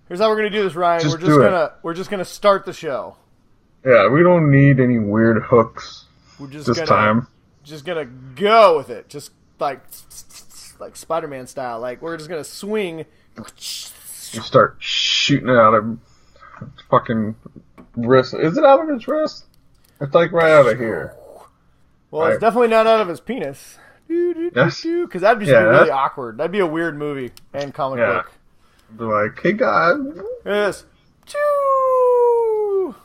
Here's how we're gonna do this, Ryan. We're just gonna start the show. Yeah, we don't need any weird hooks. We're just this time. Just gonna go with it, just like Spider-Man style. Like we're just gonna swing. You start shooting it out of fucking wrist. Is it out of his wrist? It's like right out of here. Well, it's definitely not out of his penis. Yes. Because that'd be really awkward. That'd be a weird movie and comic book. Be like, hey guys. Yes. Choo.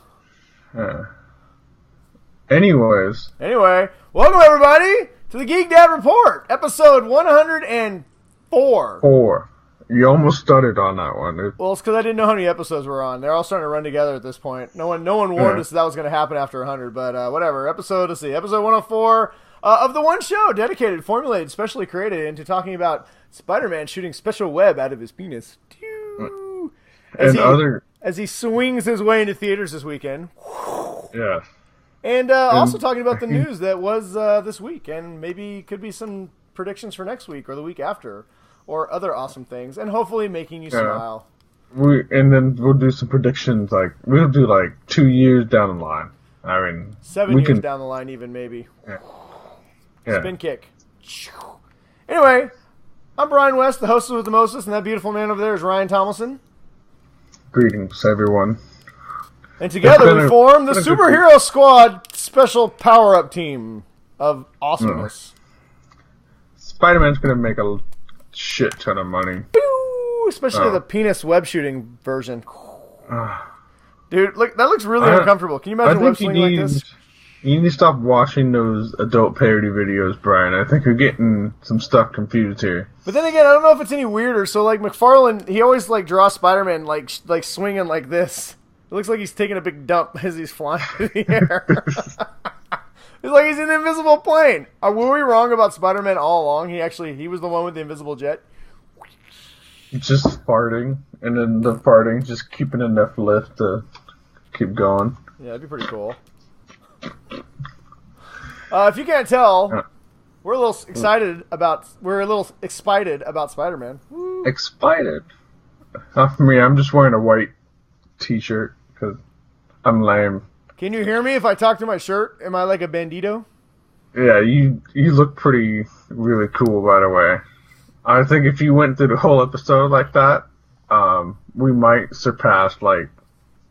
Anyway, welcome everybody to the Geek Dad Report, episode 104. 4. You almost stuttered on that one. Well, it's because I didn't know how many episodes we're on. They're all starting to run together at this point. No one warned us that was going to happen after 100, but whatever. Episode 104 of the one show dedicated, formulated, specially created into talking about Spider-Man shooting special web out of his penis. As he swings his way into theaters this weekend. Yeah. And also talking about the news that was this week, and maybe could be some predictions for next week or the week after, or other awesome things, and hopefully making you smile. And then we'll do some predictions, we'll do 2 years down the line. I mean, 7 years down the line, even maybe. Yeah. Spin kick. Anyway, I'm Brian West, the hostess with the mostest, and that beautiful man over there is Ryan Tomlinson. Greetings, everyone. And together we form the Superhero Squad Special Power-Up Team of awesomeness. Spider-Man's going to make a shit ton of money. Pew! Especially the penis web shooting version. Dude, look, that looks really uncomfortable. Can you imagine web swinging like this? You need to stop watching those adult parody videos, Brian. I think you're getting some stuff confused here. But then again, I don't know if it's any weirder. So, McFarlane, he always, draws Spider-Man, swinging like this. It looks like he's taking a big dump as he's flying through the air. It's like he's in the invisible plane. Were we wrong about Spider-Man all along? He was the one with the invisible jet? Just farting, and then the farting just keeping enough lift to keep going. Yeah, that'd be pretty cool. If you can't tell, we're a little excited about Spider-Man. Woo. Excited? Not for me. I'm just wearing a white t-shirt because I'm lame. Can you hear me if I talk to my shirt? Am I like a bandito? Yeah, you look really cool, by the way. I think if you went through the whole episode like that, we might surpass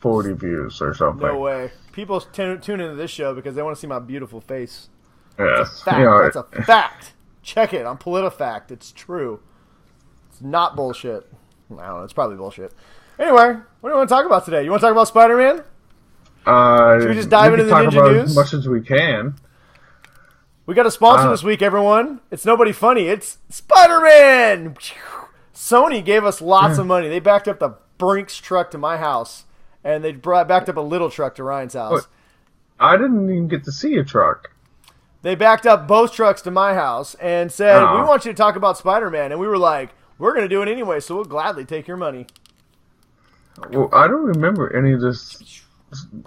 40 views or something. No way. People tune into this show because they want to see my beautiful face. Yes. That's a fact. Check it on PolitiFact. It's true. It's not bullshit. I don't know. It's probably bullshit. Anyway, what do you want to talk about today? You want to talk about Spider-Man? Should we just dive into the Ninja News? As much as we can. We got a sponsor this week, everyone. It's nobody funny. It's Spider-Man! Sony gave us lots of money. They backed up the Brinks truck to my house. And they backed up a little truck to Ryan's house. I didn't even get to see a truck. They backed up both trucks to my house and said, we want you to talk about Spider-Man. And we were like, we're going to do it anyway, so we'll gladly take your money. Well, I don't remember any of this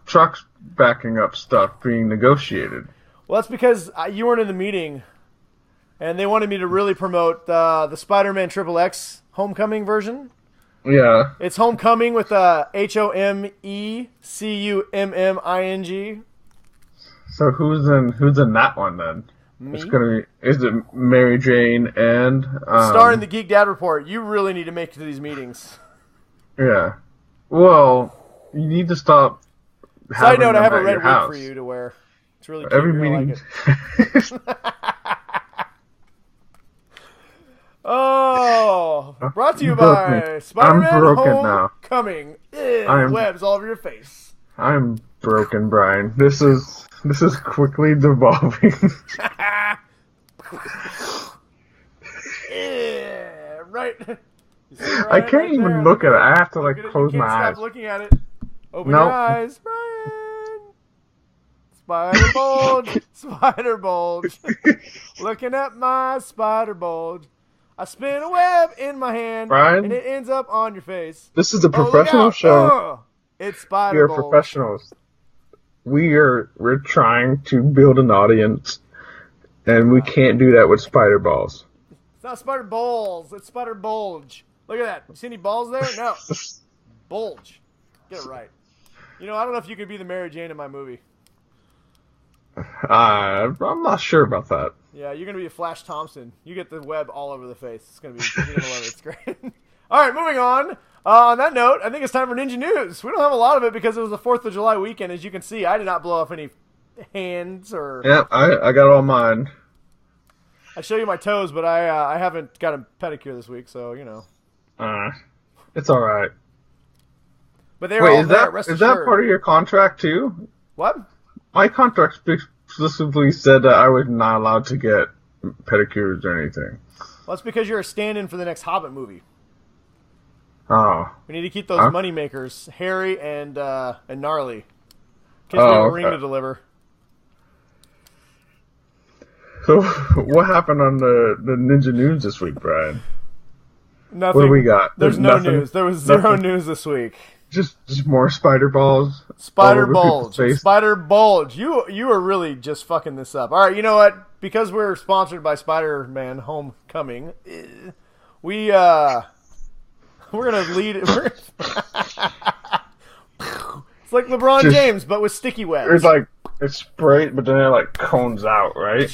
trucks backing up stuff being negotiated. Well, that's because you weren't in the meeting. And they wanted me to really promote the Spider-Man XXX Homecoming version. Yeah. It's Homecoming with HOMECUMMING. So who's in that one then? Me? Is it Mary Jane and Star in the Geek Dad Report. You really need to make it to these meetings. Yeah. Well, you need to stop. Side note, I have a red wig for you to wear. It's really cute. Every meeting. Like it. Oh, brought to you by Spider-Man Homecoming. Webs all over your face. I'm broken, Brian. This is quickly devolving. Yeah, right. I can't even look at it. I have to close my eyes. Stop looking at it. Open your eyes, Brian. Spider bulge, spider bulge. Looking at my spider bulge. I spin a web in my hand, Brian, and it ends up on your face. This is a professional show. It's spider bulge. We are professionals. We're trying to build an audience, and we can't do that with spider balls. It's not spider balls. It's spider bulge. Look at that. You see any balls there? No. Bulge. Get it right. You know, I don't know if you could be the Mary Jane in my movie. I'm not sure about that. Yeah, you're gonna be a Flash Thompson. You get the web all over the face. It's gonna be. You're gonna love it. It's great. All right, moving on. On that note, I think it's time for Ninja News. We don't have a lot of it because it was the 4th of July weekend. As you can see, I did not blow off any hands or. Yeah, I got all mine. I show you my toes, but I haven't got a pedicure this week, so you know. It's all right. But they were all there. Is that part of your contract too? What? My contract explicitly said that I was not allowed to get pedicures or anything. Well, that's because you're a stand-in for the next Hobbit movie. Oh. We need to keep those money makers, hairy and gnarly. In case we have a ring to deliver. So, what happened on the Ninja News this week, Brian? Nothing. What do we got? There's no news. There was zero news this week. Just more spider balls. Spider bulge. Spider bulge. You are really just fucking this up. All right, you know what? Because we're sponsored by Spider-Man Homecoming, we're gonna lead. It's like LeBron James, but with sticky webs. It's sprayed, but then it like cones out, right?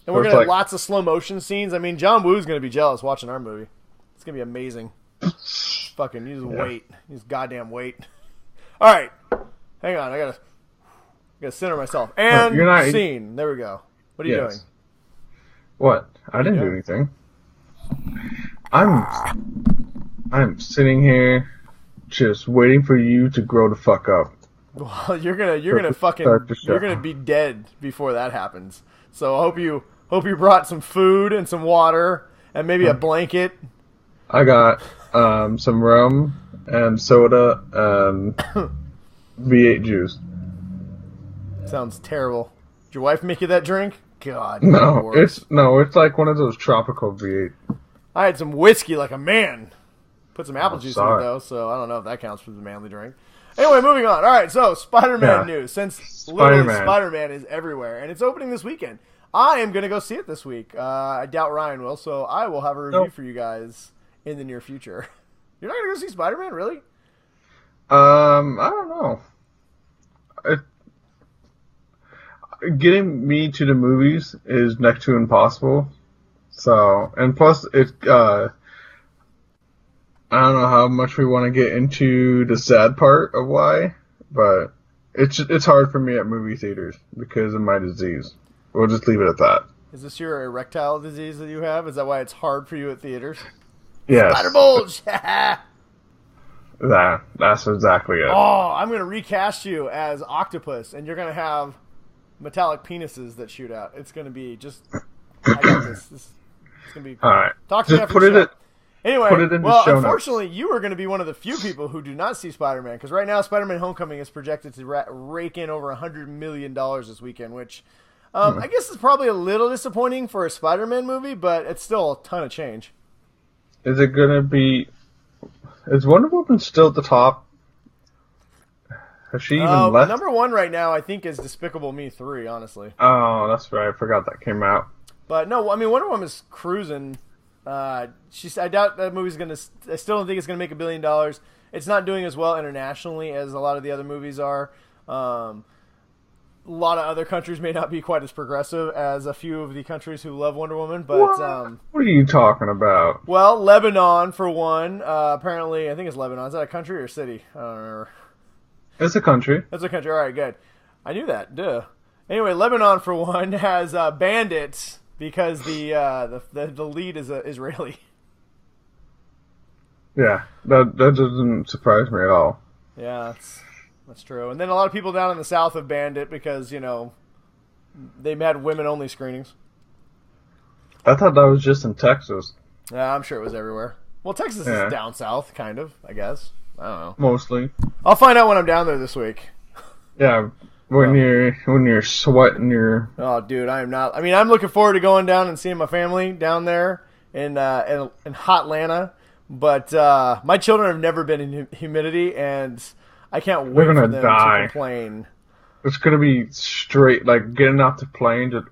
And we're gonna have lots of slow motion scenes. I mean, John Woo's gonna be jealous watching our movie. It's gonna be amazing. Fucking, you just wait. You just goddamn wait. All right, hang on. I gotta center myself. And scene. There we go. What are you doing? What? I didn't do anything. I'm sitting here, just waiting for you to grow the fuck up. Well, you're gonna be dead before that happens. So I hope you brought some food and some water and maybe a blanket. I got some rum and soda and V8 juice. Sounds terrible. Did your wife make you that drink? God. No, it's like one of those tropical V8. I had some whiskey like a man. Put some apple juice in it though, so I don't know if that counts for the manly drink. Anyway, moving on. All right, so Spider-Man news. Since literally Spider-Man is everywhere, and it's opening this weekend. I am going to go see it this week. I doubt Ryan will, so I will have a review for you guys in the near future. You're not going to go see Spider-Man, really? I don't know. Getting me to the movies is next to impossible. So, and plus, I don't know how much we want to get into the sad part of why, but it's hard for me at movie theaters because of my disease. We'll just leave it at that. Is this your erectile disease that you have? Is that why it's hard for you at theaters? Yes. Spider bulge! That's exactly it. Oh, I'm going to recast you as Octopus, and you're going to have metallic penises that shoot out. It's going to be just... I got this. It's going to be... All right. Talk to me just after the show. Anyway, unfortunately, you are going to be one of the few people who do not see Spider-Man, because right now Spider-Man Homecoming is projected to rake in over $100 million this weekend, which I guess is probably a little disappointing for a Spider-Man movie, but it's still a ton of change. Is it going to be... Is Wonder Woman still at the top? Has she even left? Number one right now, I think, is Despicable Me 3, honestly. Oh, that's right. I forgot that came out. But no, I mean, Wonder Woman's cruising... I doubt that movie's gonna. I still don't think it's gonna make $1 billion. It's not doing as well internationally as a lot of the other movies are. A lot of other countries may not be quite as progressive as a few of the countries who love Wonder Woman. But what are you talking about? Well, Lebanon for one. Apparently, I think it's Lebanon. Is that a country or a city? I don't remember. It's a country. It's a country. All right, good. I knew that. Duh. Anyway, Lebanon for one has bandits. Because the lead is Israeli. Yeah, that doesn't surprise me at all. Yeah, that's true. And then a lot of people down in the south have banned it because, you know, they had women-only screenings. I thought that was just in Texas. Yeah, I'm sure it was everywhere. Well, Texas is down south, kind of, I guess. I don't know. Mostly. I'll find out when I'm down there this week. Yeah, when you're sweating your... Oh, dude, I am not. I mean, I'm looking forward to going down and seeing my family down there in hot Atlanta. But my children have never been in humidity, and I can't wait for them to complain. It's gonna be straight, like getting off the plane, just.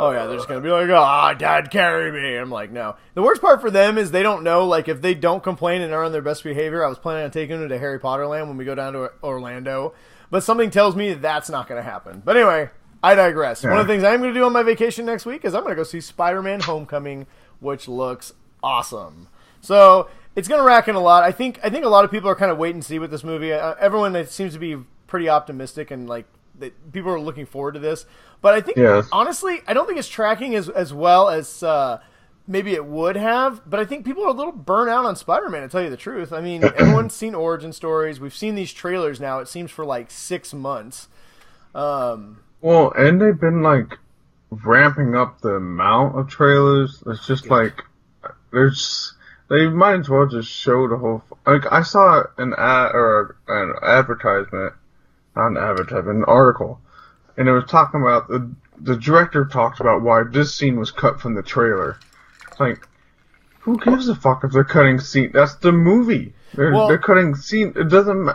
Oh yeah, they're just gonna be like, "Ah, Dad, carry me." I'm like, no. The worst part for them is they don't know. Like, if they don't complain and are on their best behavior, I was planning on taking them to Harry Potter Land when we go down to Orlando, but something tells me that's not gonna happen. But anyway, I digress. Yeah. One of the things I'm gonna do on my vacation next week is I'm gonna go see Spider-Man: Homecoming, which looks awesome. So it's gonna rack in a lot. I think a lot of people are kind of wait and see with this movie. Everyone seems to be pretty optimistic and like people are looking forward to this. But I think, honestly, I don't think it's tracking as well as maybe it would have. But I think people are a little burnt out on Spider-Man, to tell you the truth. I mean, everyone's seen origin stories. We've seen these trailers now, it seems, for like 6 months. Well, and they've been, like, ramping up the amount of trailers. It's just, like, they might as well just show the whole... Like, I saw an advertisement, not an advertisement, an article. And it was talking about, the director talked about why this scene was cut from the trailer. It's like, who gives a fuck if they're cutting scene? That's the movie. They're cutting scene. It doesn't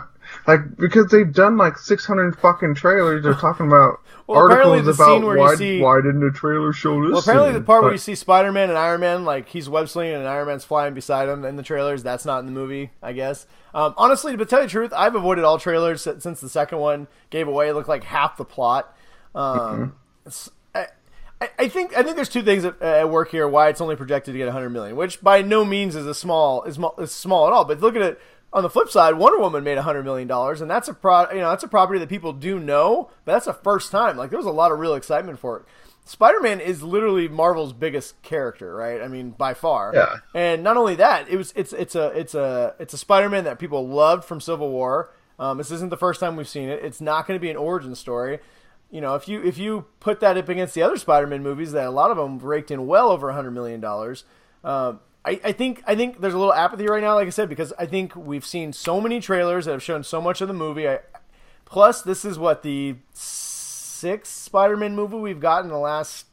like, because they've done like 600 fucking trailers. They're talking about articles about why didn't the trailer show this? Well, apparently the part where you see Spider-Man and Iron Man, like he's web slinging and Iron Man's flying beside him in the trailers, that's not in the movie, I guess. Honestly, to tell you the truth, I've avoided all trailers since the second one gave away. It looked like half the plot. I think there's two things at work here. Why it's only projected to get 100 million, which by no means is small at all. But look at it on the flip side. Wonder Woman made $100 million, and that's that's a property that people do know, but that's the first time. Like, there was a lot of real excitement for it. Spider-Man is literally Marvel's biggest character, right? I mean, by far. Yeah. And not only that, it's a Spider-Man that people loved from Civil War. This isn't the first time we've seen it. It's not going to be an origin story. You know, if you put that up against the other Spider-Man movies, that a lot of them raked in well over $100 million. I think there's a little apathy right now, like I said, because I think we've seen so many trailers that have shown so much of the movie. Plus, this is the 6th Spider-Man movie we've got in the last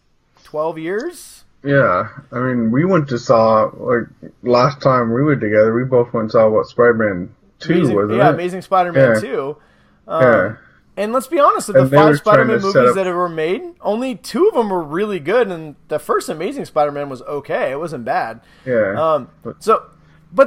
12 years. Yeah, I mean, we went to saw, like, last time we were together, we both went and saw Spider-Man 2, wasn't it? Yeah, Amazing Spider-Man 2. Yeah. And let's be honest, of the 5 Spider-Man movies that were made, only 2 of them were really good, and the first Amazing Spider-Man was okay. It wasn't bad. Yeah. But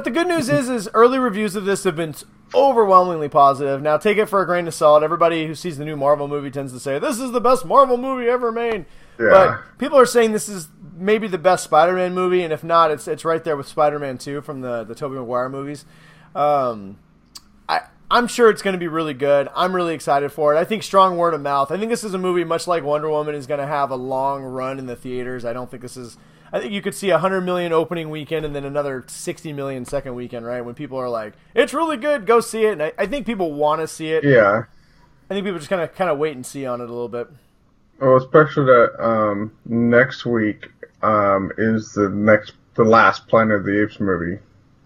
the good news is early reviews of this have been overwhelmingly positive. Now, take it for a grain of salt. Everybody who sees the new Marvel movie tends to say, this is the best Marvel movie ever made. Yeah. But people are saying this is maybe the best Spider-Man movie, and if not, it's right there with Spider-Man 2 from the Tobey Maguire movies. I'm sure it's going to be really good. I'm really excited for it. I think strong word of mouth. I think this is a movie much like Wonder Woman is going to have a long run in the theaters. I think you could see 100 million opening weekend and then another 60 million second weekend, right? When people are like, it's really good, go see it. And I think people want to see it. Yeah. I think people just kind of wait and see on it a little bit. Well, especially that next week is the last Planet of the Apes movie.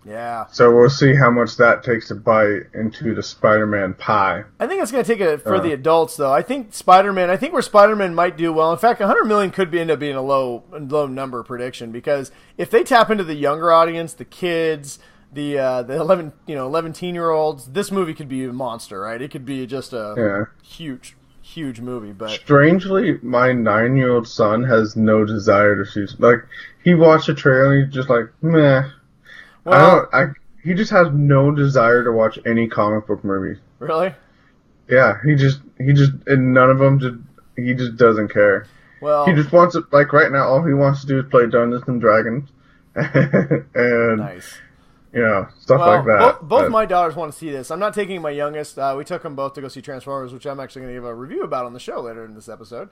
Yeah. So we'll see how much that takes a bite into the Spider-Man pie. I think it's going to take it for the adults, though. I think where Spider-Man might do well. In fact, 100 million could end up being a low number prediction, because if they tap into the younger audience, the kids, the 11, 10-year-olds, this movie could be a monster, right? It could be just a huge movie. But strangely, my 9-year-old son has no desire to see. Like, he watched the trailer and he's just like, meh. Well, he just has no desire to watch any comic book movies. Really? Yeah, he just, and none of them he just doesn't care. Well, he just wants to, like, right now, all he wants to do is play Dungeons and Dragons. And, nice. Stuff like that. Both my daughters want to see this. I'm not taking my youngest. We took them both to go see Transformers, which I'm actually going to give a review about on the show later in this episode.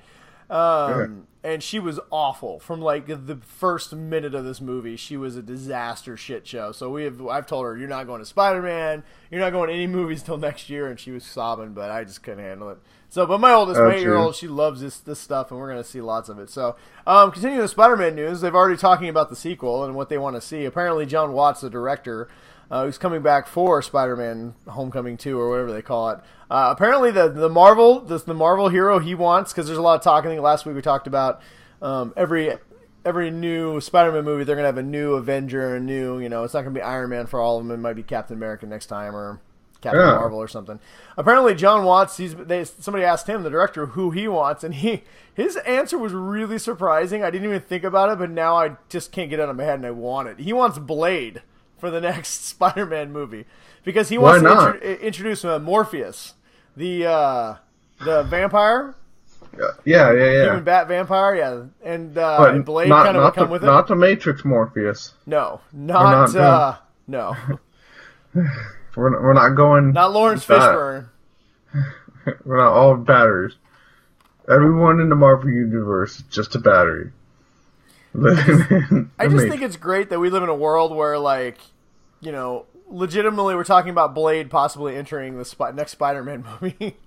And she was awful from like the first minute of this movie. She was a disaster shit show. So I've told her, you're not going to Spider-Man, you're not going to any movies till next year, and she was sobbing, but I just couldn't handle it. So, but my oldest, my 8-year-old, she loves this stuff, and we're going to see lots of it. So, continuing the Spider-Man news, they've already talking about the sequel and what they want to see. Apparently, John Watts, the director, who's coming back for Spider-Man Homecoming 2 or whatever they call it. Apparently the Marvel hero he wants, because there's a lot of talk. I think last week we talked about every new Spider-Man movie, they're going to have a new Avenger, it's not going to be Iron Man for all of them. It might be Captain America next time, or Captain Marvel or something. Apparently, John Watts. Somebody asked him, the director, who he wants, and his answer was really surprising. I didn't even think about it, but now I just can't get it out of my head, and I want it. He wants Blade for the next Spider-Man movie because he wants to introduce Morpheus, the vampire. Yeah. Human bat vampire, yeah, and Blade kind of would come with it. Not the Matrix Morpheus. No. We're not going. Not Lawrence Fishburne. We're not all batteries. Everyone in the Marvel universe is just a battery. I just think it's great that we live in a world where, like, you know, legitimately we're talking about Blade possibly entering the next Spider-Man movie.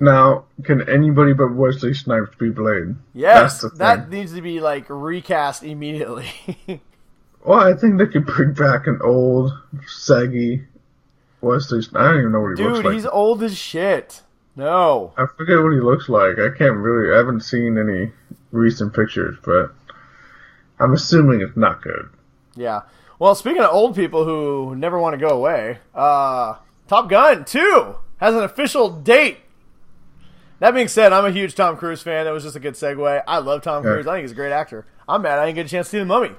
Now, can anybody but Wesley Snipes be Blade? Yes, that needs to be, like, recast immediately. Well, I think they could bring back an old, saggy Wesley Snipes. I don't even know what he looks like. Dude, he's old as shit. No. I forget what he looks like. I haven't seen any recent pictures, but I'm assuming it's not good. Yeah. Well, speaking of old people who never want to go away, Top Gun 2 has an official date. That being said, I'm a huge Tom Cruise fan. That was just a good segue. I love Tom Cruise. I think he's a great actor. I'm mad I didn't get a chance to see The Mummy.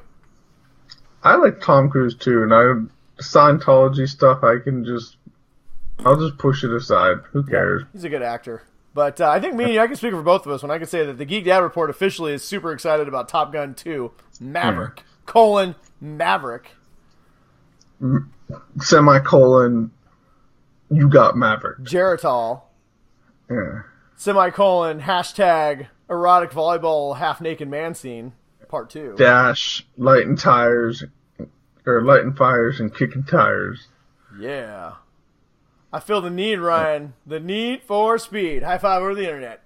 I like Tom Cruise too, and Scientology stuff, I'll just push it aside. Who cares? Yeah, he's a good actor. But I think I can speak for both of us when I can say that the Geek Dad Report officially is super excited about Top Gun 2, Maverick, Maverick. Semicolon, you got Maverick. Geritol. Yeah. Semicolon, hashtag erotic volleyball half-naked man scene. Part 2. Dash, lighting fires and kicking tires. Yeah. I feel the need, Ryan. The need for speed. High five over the internet.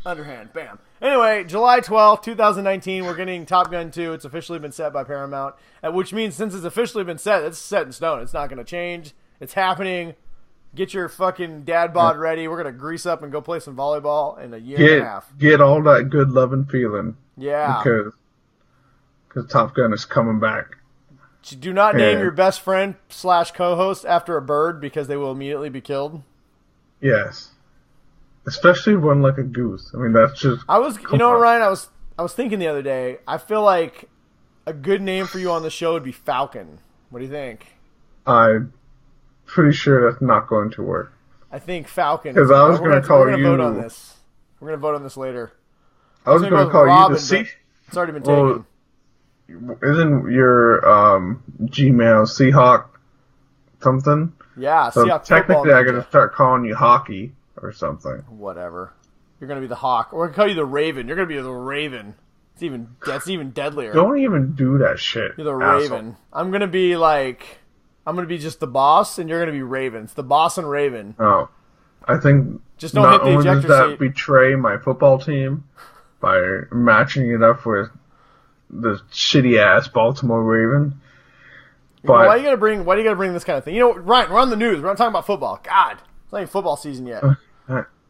Underhand. Bam. Anyway, July 12th, 2019, we're getting Top Gun 2. It's officially been set by Paramount, which means since it's officially been set, it's set in stone. It's not going to change. It's happening. Get your fucking dad bod ready. We're going to grease up and go play some volleyball in a year and a half. Get all that good love and feeling. Yeah. Because Top Gun is coming back. Do not name your best friend / co-host after a bird because they will immediately be killed. Yes. Especially one like a goose. I mean, that's just... Ryan, I was thinking the other day, I feel like a good name for you on the show would be Falcon. What do you think? I'm pretty sure that's not going to work. I think Falcon. Because I was going to call you... We're going to vote on this. We're going to vote on this later. I was going to call you the Sea... It's already been taken. Isn't your Gmail Seahawk something? Yeah, so Seahawk. Technically, I got to start calling you Hockey or something. Whatever. You're going to be the Hawk. Or we're going to call you the Raven. You're going to be the Raven. That's even deadlier. Don't even do that shit. You're the Raven. I'm going to be just the boss, and you're going to be Raven. It's the boss and Raven. Oh. I think just don't hit the ejector does that seat. Betray my football team by matching it up with the shitty ass Baltimore Raven. But why do you gotta bring this kind of thing? You know, Ryan, we're on the news. We're not talking about football. God, it's not even football season yet.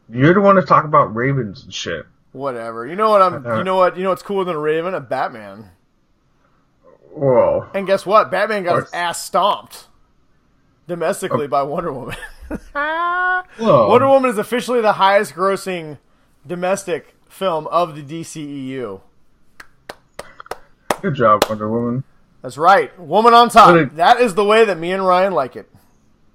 You're the one to talk about ravens and shit. Whatever. You know what? You know what's cooler than a raven? A Batman. Whoa. And guess what? Batman got his ass stomped domestically by Wonder Woman. Wonder Woman is officially the highest grossing domestic film of the DCEU. Good job, Wonder Woman. That's right. Woman on top. That is the way that me and Ryan like it.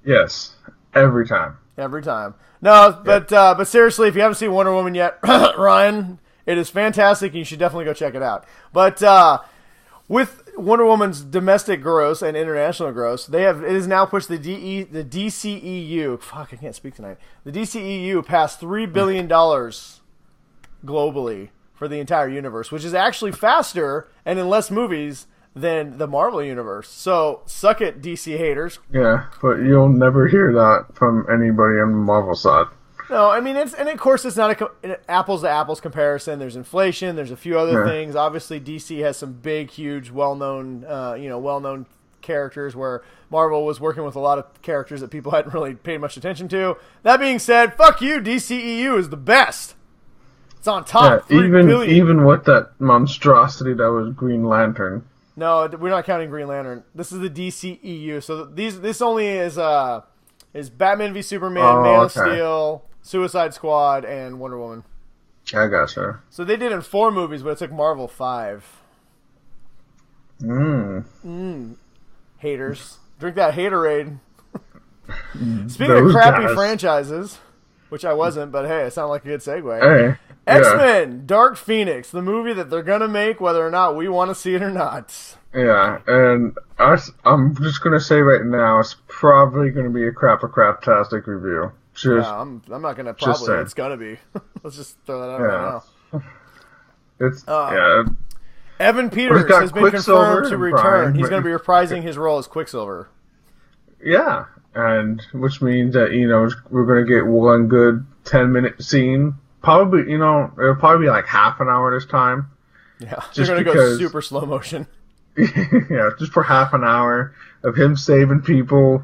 Yes. Every time. Every time. No, but seriously, if you haven't seen Wonder Woman yet, Ryan, it is fantastic, and you should definitely go check it out. But with Wonder Woman's domestic gross and international gross, it has now pushed the DCEU. Fuck, I can't speak tonight. The DCEU passed $3 billion globally for the entire universe, which is actually faster and in less movies than the Marvel universe. So, suck it, DC haters. Yeah, but you'll never hear that from anybody on the Marvel side. No, I mean, of course it's not an apples to apples comparison. There's inflation. There's a few other things. Obviously, DC has some big, huge, well-known characters, where Marvel was working with a lot of characters that people hadn't really paid much attention to. That being said, fuck you, DCEU is the best. It's on top. Yeah, even with that monstrosity that was Green Lantern. No, we're not counting Green Lantern. This is the DCEU. So this only is Batman v Superman, Man of Steel, Suicide Squad, and Wonder Woman. I gotcha. So they did in 4 movies, but it took Marvel 5. Haters. Drink that haterade. Speaking of crappy franchises, which I wasn't, but hey, it sounded like a good segue. Hey, X-Men, Dark Phoenix, the movie that they're going to make whether or not we want to see it or not. Yeah, and I'm just going to say right now, it's probably going to be a crap-tastic review. I'm not going to probably. It's going to be. Let's just throw that out right now. It's, Evan Peters has been confirmed to return. He's going to be reprising his role as Quicksilver. Yeah, and which means that, we're going to get one good 10-minute scene. Probably, it'll probably be like half an hour this time. Yeah, they're going to go super slow motion. Yeah, just for half an hour of him saving people,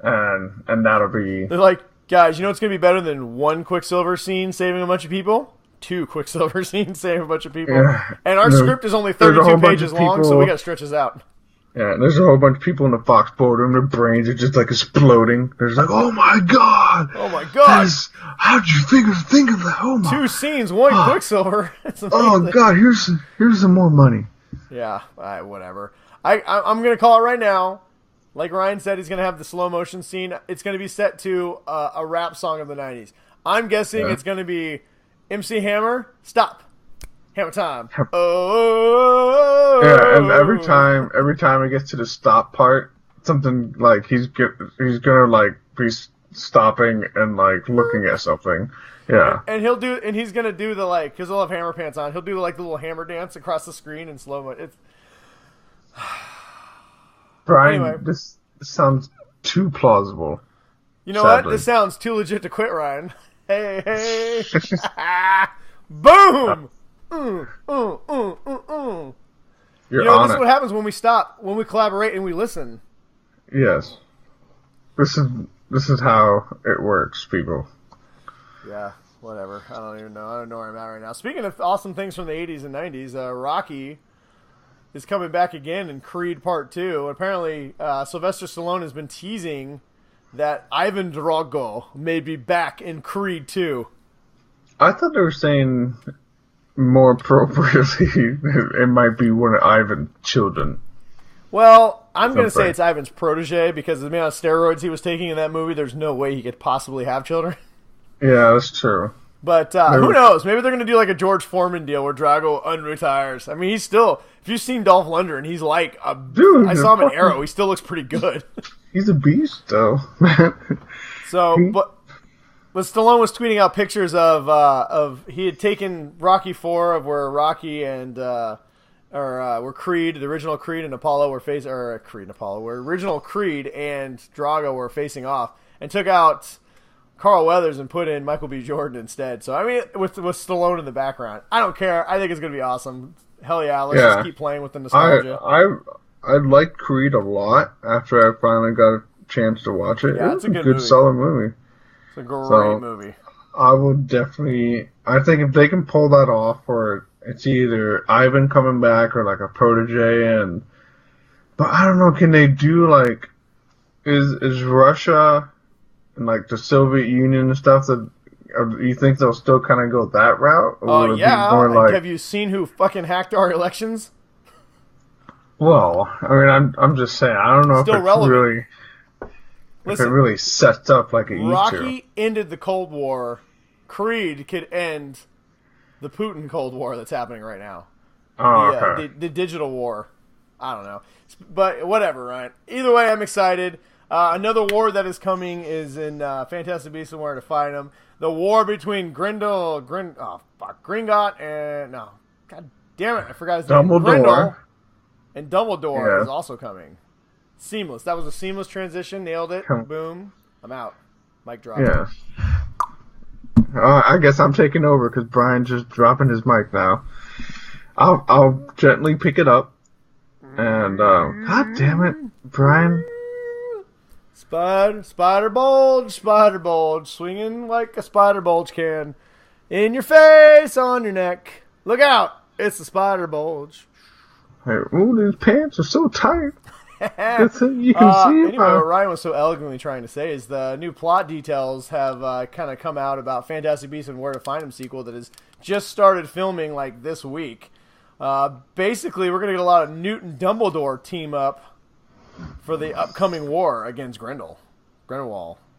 and that'll be... They're like, guys, you know what's going to be better than one Quicksilver scene saving a bunch of people? 2 Quicksilver scenes saving a bunch of people. Yeah. And our script is only 32 pages long, so we got to stretch this out. Yeah, and there's a whole bunch of people in the Fox boardroom. Their brains are just like exploding. They're just like, "Oh my god! Oh my god! How'd you think of that? Oh my! 2 scenes, 1 Quicksilver. Oh god! Here's some more money." Yeah, whatever. I'm gonna call it right now. Like Ryan said, he's gonna have the slow motion scene. It's gonna be set to a rap song of the '90s. I'm guessing it's gonna be MC Hammer. Stop. Hammer time. Oh. Yeah, and every time it gets to the stop part, something like he's gonna like be stopping and like looking at something. Yeah. And he's gonna do the like, because he'll have hammer pants on. He'll do like the little hammer dance across the screen in slow mo. It's Brian, anyway. This sounds too plausible. You know what? This sounds too legit to quit, Ryan. Hey. Boom. You're you know, this is what happens when we stop, when we collaborate and we listen. Yes. This is how it works, people. Yeah, whatever. I don't even know. I don't know where I'm at right now. Speaking of awesome things from the 80s and 90s, Rocky is coming back again in Creed Part 2. Apparently, Sylvester Stallone has been teasing that Ivan Drago may be back in Creed 2. I thought they were saying... more appropriately, it might be one of Ivan's children. Well, I'm going to say it's Ivan's protege because the amount of steroids he was taking in that movie, there's no way he could possibly have children. Yeah, that's true. But who knows? Maybe they're going to do like a George Foreman deal where Drago unretires. I mean, he's still... If you've seen Dolph Lundgren, he's like a... Dude, I saw him in Arrow. He still looks pretty good. He's a beast, though. So, But Stallone was tweeting out pictures of he had taken Rocky 4 of where Rocky and where Creed, the original Creed and Apollo were facing, or Creed and Apollo, where original Creed and Drago were facing off, and took out Carl Weathers and put in Michael B. Jordan instead. So I mean, with Stallone in the background, I don't care. I think it's gonna be awesome. Hell yeah, let's just keep playing with the nostalgia. I liked Creed a lot after I finally got a chance to watch it. Yeah, it's a good solid movie. It's a great movie. I will definitely... I think if they can pull that off, or it's either Ivan coming back or like a protege, but I don't know, can they do like... Is Russia and like the Soviet Union and stuff, that you think they'll still kind of go that route? Oh, yeah. Have you seen who fucking hacked our elections? Well, I mean, I'm just saying, I don't know still if it's relevant. really... Listen, if it really sets up like it used to. Rocky ended the Cold War. Creed could end the Putin Cold War that's happening right now. Oh, okay. The digital war. I don't know. But whatever, right? Either way, I'm excited. Another war that is coming is in Fantastic Beasts and Where to Find Them. The war between Gringot and... No. God damn it, I forgot his name. Grendel and Dumbledore is also coming. Seamless. That was a seamless transition. Nailed it. Boom. I'm out. Mic drop. Yeah. I guess I'm taking over because Brian's just dropping his mic now. I'll gently pick it up. And, God damn it, Brian. Spider bulge, swinging like a spider bulge can. In your face, on your neck. Look out. It's the spider bulge. Like, ooh, these pants are so tight. Good thing you can see anyway, what Ryan was so eloquently trying to say is the new plot details have kind of come out about Fantastic Beasts and Where to Find Them sequel that has just started filming like this week. Basically, we're going to get a lot of Newt and Dumbledore team up for the upcoming war against Grindelwald.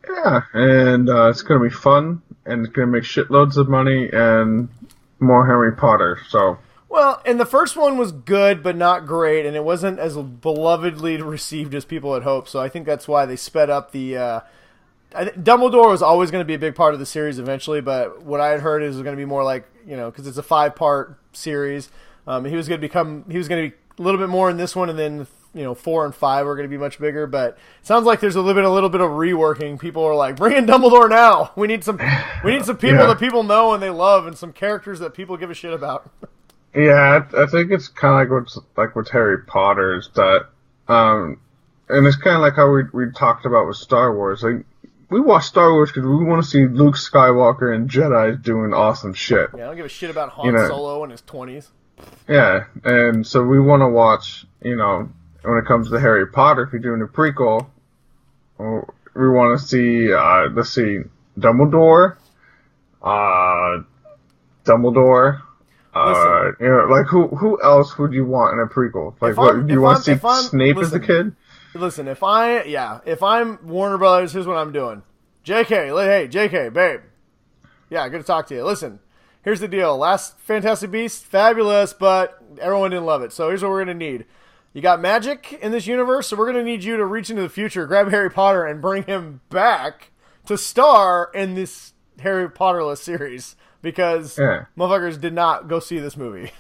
Yeah, and it's going to be fun, and it's going to make shitloads of money, and more Harry Potter, so... Well, and the first one was good, but not great, and it wasn't as belovedly received as people had hoped, so I think that's why they sped up the... Dumbledore was always going to be a big part of the series eventually, but what I had heard is it was going to be more like, because it's a 5-part series, he was going to be a little bit more in this one, and then... 4 and 5 are going to be much bigger, but it sounds like there's a little bit of reworking. People are like, bring in Dumbledore now. We need some people that people know and they love, and some characters that people give a shit about. Yeah, I think it's kind of like with Harry Potter is that, and it's kind of like how we talked about with Star Wars. Like, we watch Star Wars because we want to see Luke Skywalker and Jedi doing awesome shit. Yeah, I don't give a shit about Han Solo in his 20s. Yeah, and so we want to watch, when it comes to Harry Potter, if you're doing a prequel, we want to see, let's see, Dumbledore, like who else would you want in a prequel? Like, what, do you want to see Snape as a kid? Listen, if I'm Warner Brothers, here's what I'm doing. JK, babe. Yeah, good to talk to you. Listen, here's the deal. Last Fantastic Beasts, fabulous, but everyone didn't love it. So here's what we're going to need. You got magic in this universe, so we're going to need you to reach into the future, grab Harry Potter, and bring him back to star in this Harry Potter-less series, because motherfuckers did not go see this movie.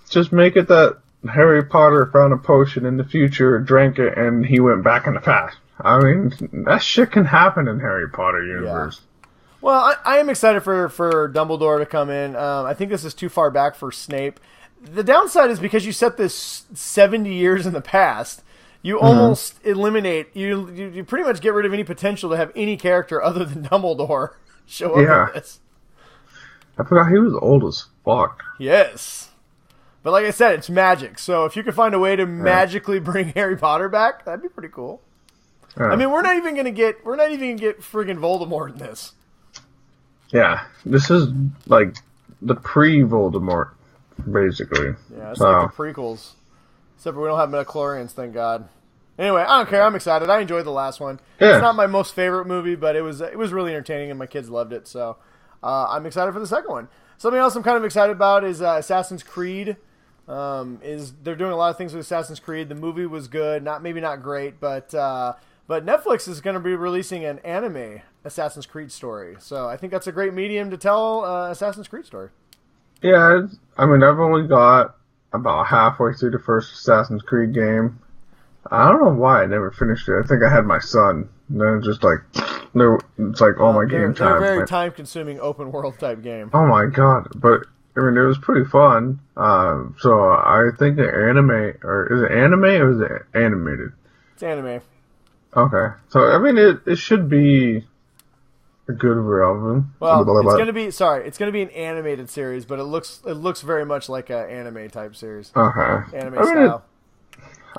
Just make it that Harry Potter found a potion in the future, drank it, and he went back in the past. I mean, that shit can happen in Harry Potter universe. Yeah. Well, I am excited for Dumbledore to come in. I think this is too far back for Snape. The downside is because you set this 70 years in the past, you almost eliminate, you pretty much get rid of any potential to have any character other than Dumbledore show up in this. I forgot he was old as fuck. Yes. But like I said, it's magic. So if you could find a way to magically bring Harry Potter back, that'd be pretty cool. Yeah. I mean, we're not even gonna get friggin' Voldemort in this. Yeah. This is like the pre-Voldemort. Basically. Yeah, it's like the prequels. Except for we don't have midichlorians, thank God. Anyway, I don't care. I'm excited. I enjoyed the last one. Yeah. It's not my most favorite movie, but it was really entertaining, and my kids loved it. So I'm excited for the second one. Something else I'm kind of excited about is Assassin's Creed. They're doing a lot of things with Assassin's Creed. The movie was good, maybe not great, but Netflix is going to be releasing an anime Assassin's Creed story. So I think that's a great medium to tell Assassin's Creed story. Yeah, I mean, I've only got about halfway through the first Assassin's Creed game. I don't know why I never finished it. I think I had my son. And then it's just like, it's like all my game time. They're a very time-consuming open-world type game. Oh my god. But, I mean, it was pretty fun. So I think the anime, or is it anime or is it animated? It's anime. Okay. So, I mean, it should be a good album. Well, it's gonna be an animated series, but it looks very much like an anime type series. Okay. Anime style.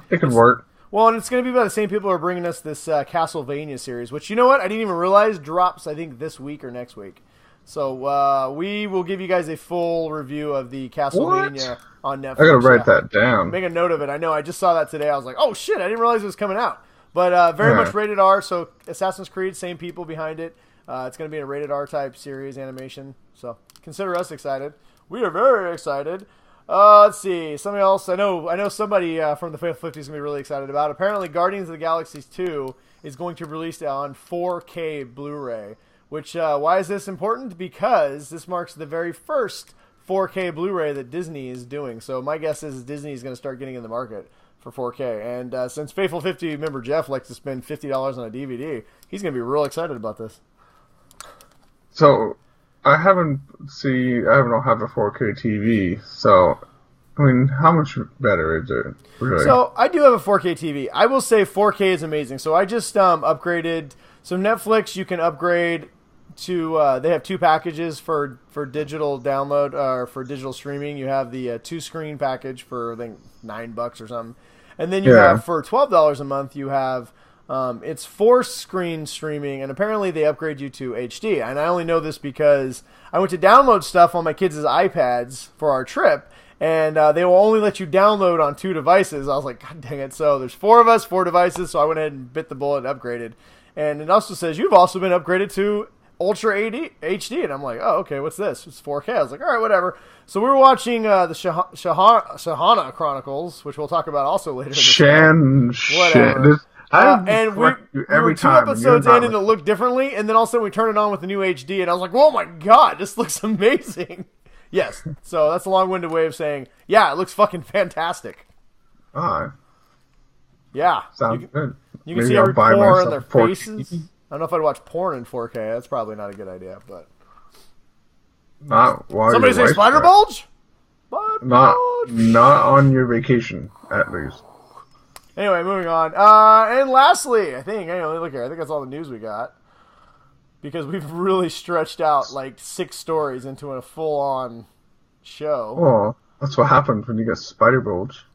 It could work. Well, and it's gonna be by the same people who are bringing us this Castlevania series, which, you know what, I didn't even realize drops, I think, this week or next week. So we will give you guys a full review of the Castlevania on Netflix. I gotta write that down. Make a note of it. I know. I just saw that today. I was like, oh shit! I didn't realize it was coming out. But very much rated R. So Assassin's Creed, same people behind it. It's going to be a rated R type series animation, so consider us excited. We are very excited. Let's see, something else. I know somebody from the 50s is going to be really excited about. Apparently, Guardians of the Galaxy 2 is going to be released on 4K Blu-ray. Which why is this important? Because this marks the very first 4K Blu-ray that Disney is doing. So my guess is Disney is going to start getting in the market for 4K. And since Faithful 50 member Jeff likes to spend $50 on a DVD, he's going to be real excited about this. So, I don't have a 4K TV, so, I mean, how much better is it, really? So, I do have a 4K TV. I will say 4K is amazing. So, I just upgraded. So, Netflix, you can upgrade they have two packages for digital download or for digital streaming. You have the 2-screen package for I think $9 or something, and then you have for $12 a month you have it's 4-screen streaming, and apparently they upgrade you to HD. And I only know this because I went to download stuff on my kids' iPads for our trip, and they will only let you download on 2 devices. I was like, God dang it! So there's 4 of us, 4 devices, so I went ahead and bit the bullet and upgraded. And it also says you've also been upgraded to Ultra HD, and I'm like, oh, okay, what's this? It's 4K. I was like, all right, whatever. So we were watching the Shahana Chronicles, which we'll talk about also later. Whatever. And we were 2 episodes in, and it looked differently, and then all of a sudden we turned it on with the new HD, and I was like, oh my God, this looks amazing. Yes, so that's a long-winded way of saying, yeah, it looks fucking fantastic. Yeah. Sounds good. You can see every pore in their faces. I don't know if I'd watch porn in 4K. That's probably not a good idea, but... Not while Somebody say spider bulge? Not on your vacation, at least. Anyway, moving on. And lastly, I think that's all the news we got. Because we've really stretched out like 6 stories into a full-on show. Oh, that's what happens when you get spider bulge.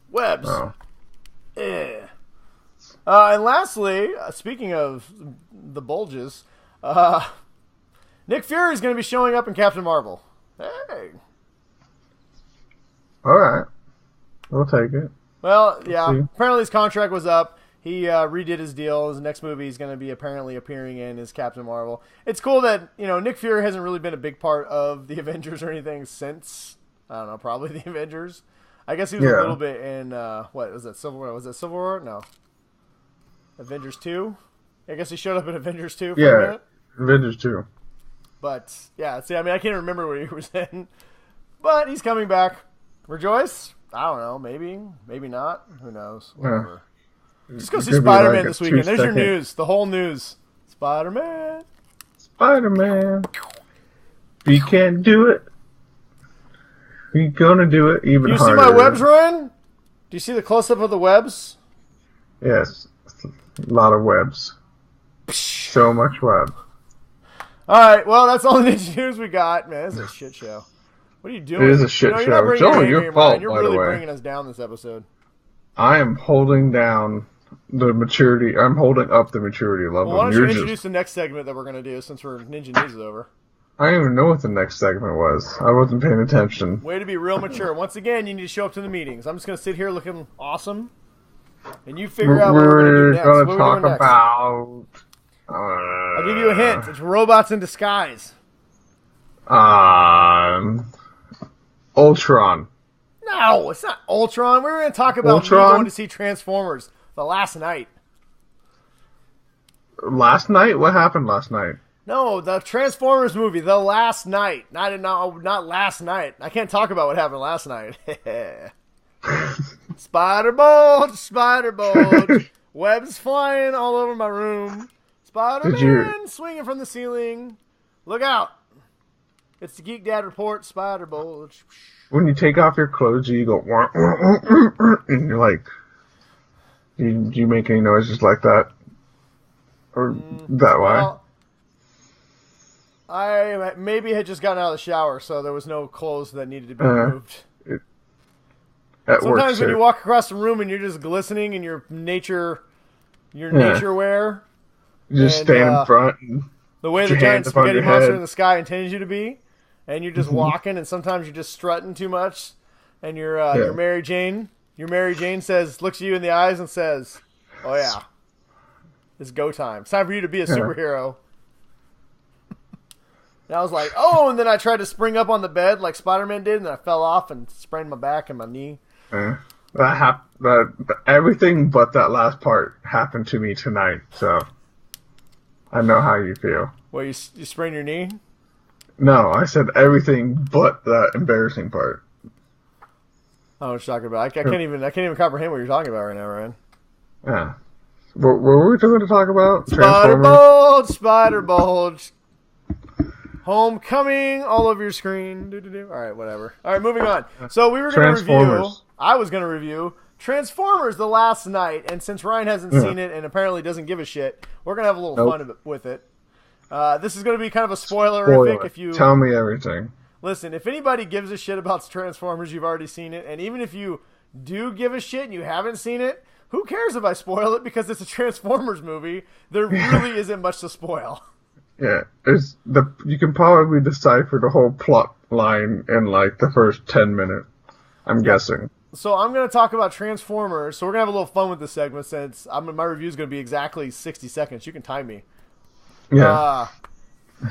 Webs. Oh. And lastly, speaking of the bulges, Nick Fury is going to be showing up in Captain Marvel. Hey. All right. We'll take it. Well, yeah. Apparently his contract was up. He redid his deal. His next movie he's going to be apparently appearing in is Captain Marvel. It's cool that, Nick Fury hasn't really been a big part of the Avengers or anything since, I don't know, probably the Avengers. I guess he was a little bit in, what was that, Civil War? Was that Civil War? No. Avengers 2? I guess he showed up in Avengers 2 for a minute. Avengers 2. But, yeah, see, I mean, I can't remember what he was in. But he's coming back. Rejoice? I don't know. Maybe not. Who knows? Whatever. Just go see Spider-Man this weekend. There's your news. The whole news. Spider-Man. We can't do it. We're gonna do it even harder. Do you see my webs, Ryan? Do you see the close-up of the webs? Yes. A lot of webs. So much web. Alright, well, that's all the news we got. Man, this is a shit show. What are you doing? It is a shit show. It's only your fault, You're really bringing us down this episode. I am holding down the maturity. I'm holding up the maturity level. Well, why don't you introduce the next segment that we're going to do since Ninja News is over? I don't even know what the next segment was. I wasn't paying attention. Way to be real mature. Once again, you need to show up to the meetings. I'm just going to sit here looking awesome, and you figure out what we're going to do next. We're going to talk about... I'll give you a hint. It's robots in disguise. Ultron. No, it's not Ultron. We were going to talk about going to see Transformers the last night. Last night? What happened last night? No, the Transformers movie, the last night. Not last night. I can't talk about what happened last night. Spider bulge. Webs flying all over my room. Spider-Man swinging from the ceiling. Look out. It's the Geek Dad Report, Spider bulge. When you take off your clothes, you go, and you're like, do you make any noises like that? Or that way? Well, I maybe had just gotten out of the shower, so there was no clothes that needed to be removed. Sometimes when you walk across the room and you're just glistening in your nature wear. You just stand in front. The way the giant spaghetti monster in the sky intends you to be. And you're just walking, and sometimes you're just strutting too much. And your Mary Jane looks you in the eyes and says, "Oh yeah, it's go time. It's time for you to be a superhero." And I was like, "Oh!" And then I tried to spring up on the bed like Spider-Man did, and then I fell off and sprained my back and my knee. Everything but that last part happened to me tonight, so I know how you feel. Well, you sprained your knee? No, I said everything but that embarrassing part. I don't know what you're talking about. I can't even comprehend what you're talking about right now, Ryan. Yeah. What were we going to talk about? Spider bulge. Homecoming all over your screen. All right, whatever. All right, moving on. So we were going to review. I was going to review Transformers: The Last Night, and since Ryan hasn't seen it and apparently doesn't give a shit, we're gonna have a little fun with it. This is gonna be kind of a spoilerific. If you tell me everything. Listen, if anybody gives a shit about Transformers, you've already seen it, and even if you do give a shit and you haven't seen it, who cares if I spoil it, because it's a Transformers movie. There really isn't much to spoil. Yeah, you can probably decipher the whole plot line in like the first 10 minutes, I'm guessing. So I'm going to talk about Transformers. So we're going to have a little fun with this segment since my review is going to be exactly 60 seconds. You can time me. Yeah.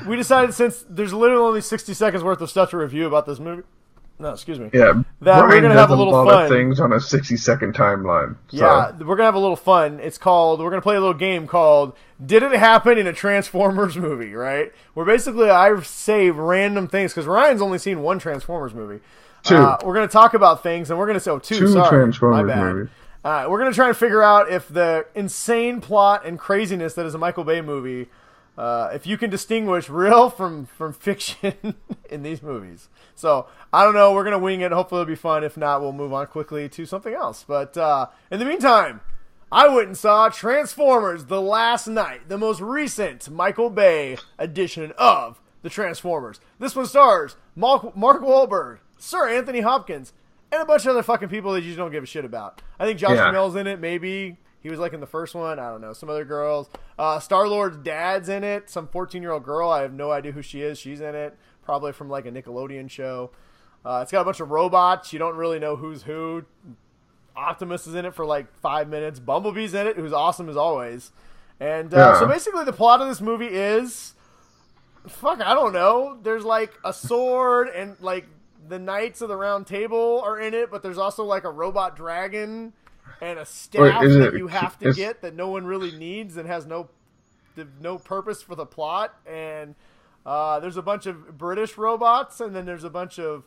We decided, since there's literally only 60 seconds worth of stuff to review about this movie. No, excuse me. Yeah, that Brian we're going to have a little lot fun. Of things on a 60-second timeline. So. Yeah, we're going to have a little fun. We're going to play a little game called Did It Happen in a Transformers Movie, right? Where basically I say random things, because Ryan's only seen one Transformers movie. Two. We're going to talk about things, and we're going to say, two Transformers my bad. movies. We're going to try and figure out if the insane plot and craziness that is a Michael Bay movie, if you can distinguish real from fiction in these movies. So, I don't know. We're going to wing it. Hopefully it'll be fun. If not, we'll move on quickly to something else. But in the meantime, I went and saw Transformers: The Last Night, the most recent Michael Bay edition of the Transformers. This one stars Mark Wahlberg, Sir Anthony Hopkins, and a bunch of other fucking people that you just don't give a shit about. I think Josh Duhamel's in it, maybe. He was like in the first one. I don't know. Some other girls. Star-Lord's dad's in it. Some 14-year-old girl. I have no idea who she is. She's in it. Probably from like a Nickelodeon show. It's got a bunch of robots. You don't really know who's who. Optimus is in it for like 5 minutes. Bumblebee's in it, who's awesome as always. And so basically the plot of this movie is... I don't know. There's like a sword, and like the Knights of the Round Table are in it, but there's also like a robot dragon and a staff that you have to get that no one really needs and has no purpose for the plot. And there's a bunch of British robots, and then there's a bunch of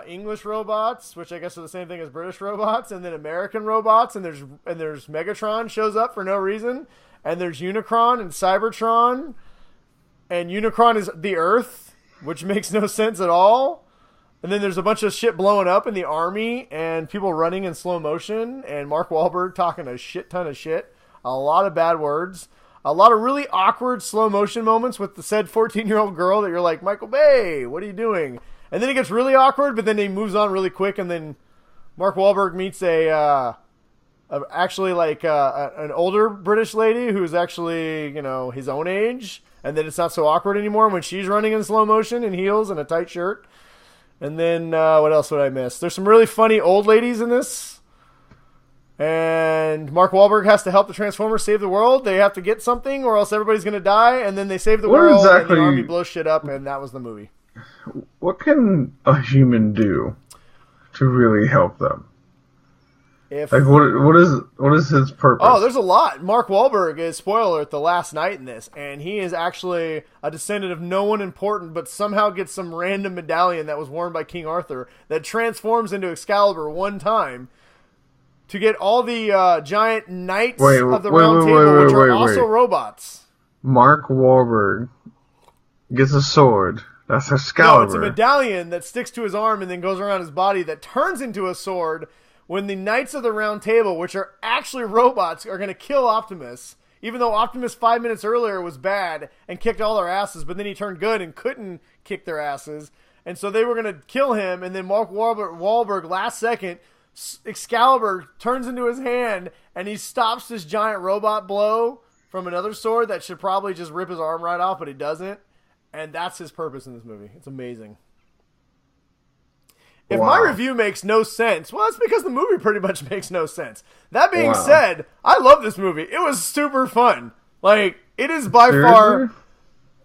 English robots, which I guess are the same thing as British robots, and then American robots, and there's Megatron shows up for no reason, and there's Unicron and Cybertron, and Unicron is the Earth, which makes no sense at all. And then there's a bunch of shit blowing up in the army, and people running in slow motion, and Mark Wahlberg talking a shit ton of shit, a lot of bad words, a lot of really awkward slow motion moments with the said 14-year-old girl that you're like, Michael Bay, what are you doing? And then it gets really awkward, but then he moves on really quick, and then Mark Wahlberg meets an older British lady who's actually, his own age, and then it's not so awkward anymore when she's running in slow motion in heels and a tight shirt. And then what else would I miss? There's some really funny old ladies in this. And Mark Wahlberg has to help the Transformers save the world. They have to get something or else everybody's going to die. And then they save the world and the army blows shit up. And that was the movie. What can a human do to really help them? What is his purpose? Oh, there's a lot. Mark Wahlberg is, spoiler, at the last night in this, and he is actually a descendant of no one important, but somehow gets some random medallion that was worn by King Arthur that transforms into Excalibur one time to get all the giant knights of the Round Table, which are also robots. Mark Wahlberg gets a sword. That's Excalibur. No, it's a medallion that sticks to his arm and then goes around his body that turns into a sword when the Knights of the Round Table, which are actually robots, are going to kill Optimus, even though Optimus 5 minutes earlier was bad and kicked all their asses, but then he turned good and couldn't kick their asses. And so they were going to kill him, and then Mark Wahlberg, last second, Excalibur turns into his hand, and he stops this giant robot blow from another sword that should probably just rip his arm right off, but he doesn't. And that's his purpose in this movie. It's amazing. If my review makes no sense, well, that's because the movie pretty much makes no sense. That being said, I love this movie. It was super fun. Like, it is by far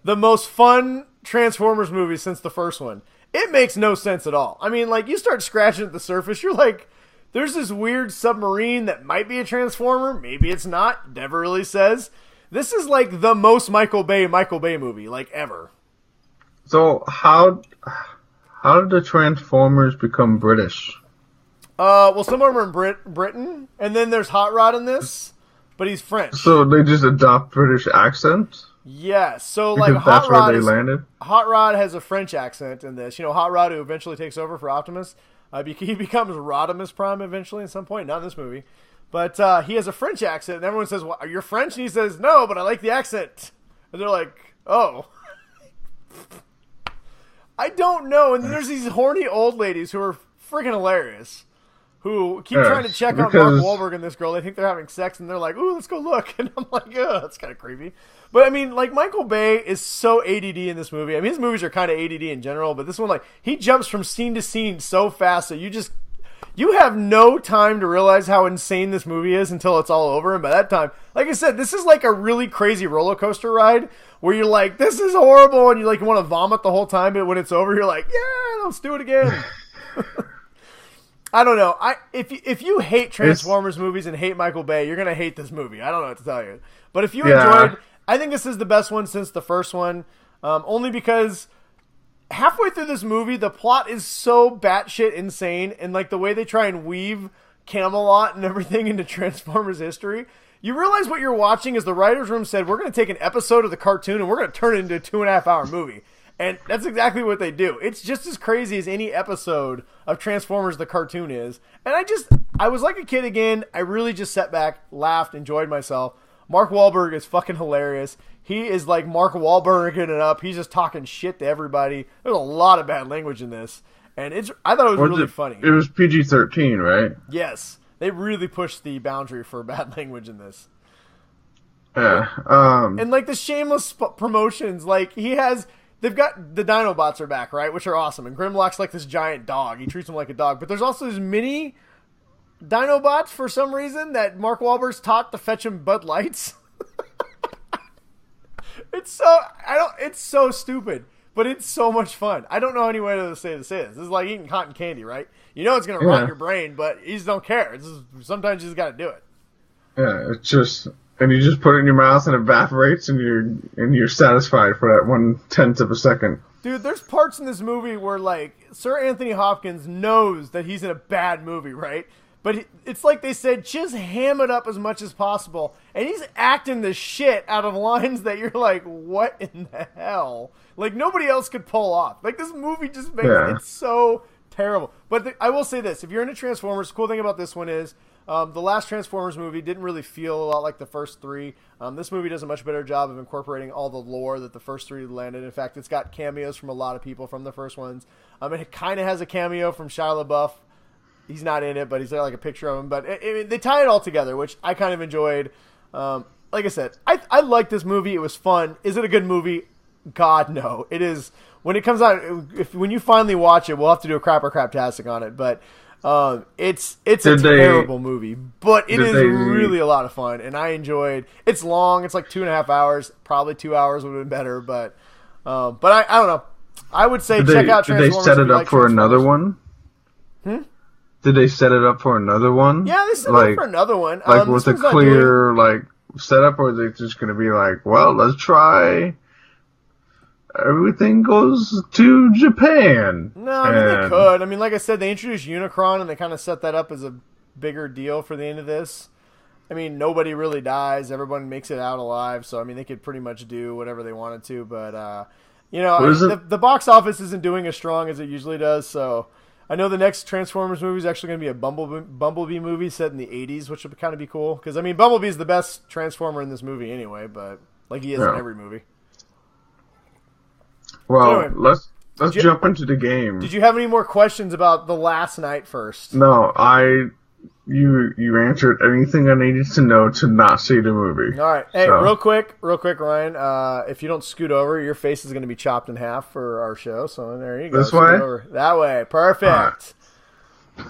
the most fun Transformers movie since the first one. It makes no sense at all. I mean, like, you start scratching at the surface, you're like, there's this weird submarine that might be a Transformer. Maybe it's not. Never really says. This is like the most Michael Bay movie, like, ever. So, how did the Transformers become British? Well, some of them are in Britain, and then there's Hot Rod in this, but he's French. So they just adopt British accents? Yes. So, because like, that's where they landed? Hot Rod has a French accent in this. Hot Rod, who eventually takes over for Optimus. He becomes Rodimus Prime eventually at some point, not in this movie. But he has a French accent, and everyone says, well, "Are you French?" And he says, "No, but I like the accent." And they're like, "Oh." I don't know. And then there's these horny old ladies who are freaking hilarious, who keep trying to check on Mark Wahlberg and this girl. They think they're having sex, and they're like, "Ooh, let's go look." And I'm like, "Oh, that's kind of creepy." But I mean, like, Michael Bay is so ADD in this movie. I mean, his movies are kind of ADD in general, but this one, like, he jumps from scene to scene so fast that you have no time to realize how insane this movie is until it's all over. And by that time, like I said, this is like a really crazy roller coaster ride where you're like, "This is horrible," and you like want to vomit the whole time, but when it's over, you're like, "Yeah, let's do it again." I don't know. If you hate Transformers movies and hate Michael Bay, you're gonna hate this movie. I don't know what to tell you. But if you enjoyed, I think this is the best one since the first one. Only because halfway through this movie, the plot is so batshit insane, and like the way they try and weave Camelot and everything into Transformers history, you realize what you're watching is the writer's room said, "We're going to take an episode of the cartoon and we're going to turn it into a 2.5 hour movie." And that's exactly what they do. It's just as crazy as any episode of Transformers the cartoon is. And I was like a kid again. I really just sat back, laughed, enjoyed myself. Mark Wahlberg is fucking hilarious. He is like Mark Wahlberging it up. He's just talking shit to everybody. There's a lot of bad language in this. And I thought it was really funny. It was PG-13, right? Yes. They really pushed the boundary for bad language in this. Yeah. And like the shameless promotions, like they've got the Dinobots are back, right? Which are awesome. And Grimlock's like this giant dog. He treats him like a dog. But there's also these mini Dinobots for some reason that Mark Wahlberg's taught to fetch him Bud Lights. It's so stupid, but it's so much fun. I don't know any way to say this. This is like eating cotton candy, right? You know it's going to rot your brain, but you just don't care. Sometimes you just got to do it. Yeah, it's just, and you just put it in your mouth and it evaporates, and you're satisfied for that 1/10 of a second. Dude, there's parts in this movie where like Sir Anthony Hopkins knows that he's in a bad movie, right? But it's like they said, just ham it up as much as possible. And he's acting the shit out of lines that you're like, what in the hell? Like, nobody else could pull off. Like, this movie just makes it so terrible. But I will say this. If you're into Transformers, the cool thing about this one is the last Transformers movie didn't really feel a lot like the first three. This movie does a much better job of incorporating all the lore that the first three landed. In fact, it's got cameos from a lot of people from the first ones. It kind of has a cameo from Shia LaBeouf. He's not in it, but he's got like a picture of him. But they tie it all together, which I kind of enjoyed. Like I said, I liked this movie. It was fun. Is it a good movie? God, no. It is. When it comes out, when you finally watch it, we'll have to do a crap or craptastic on it. But it's a terrible movie. But it is really a lot of fun, and I enjoyed. It's long. It's like 2.5 hours. Probably 2 hours would have been better, but I don't know. I would say check out Transformers. Did they set it up for another one? Did they set it up for another one? Yeah, they set it up for another one. Like with a clear setup, or is it just going to be like, well, let's try. Everything goes to Japan. No, I mean they could. I mean, like I said, they introduced Unicron, and they kind of set that up as a bigger deal for the end of this. I mean, nobody really dies. Everyone makes it out alive. So I mean, they could pretty much do whatever they wanted to. But the box office isn't doing as strong as it usually does. So. I know the next Transformers movie is actually going to be a Bumblebee movie set in the 80s, which would kind of be cool. Because, I mean, Bumblebee is the best Transformer in this movie anyway, but like he is in every movie. Well, anyway, let's jump into the game. Did you have any more questions about The Last Night first? No, you answered anything I needed to know to not see the movie. All right. Hey, real quick, Ryan. If you don't scoot over, your face is going to be chopped in half for our show. So there you go. This way? Over. That way. Perfect.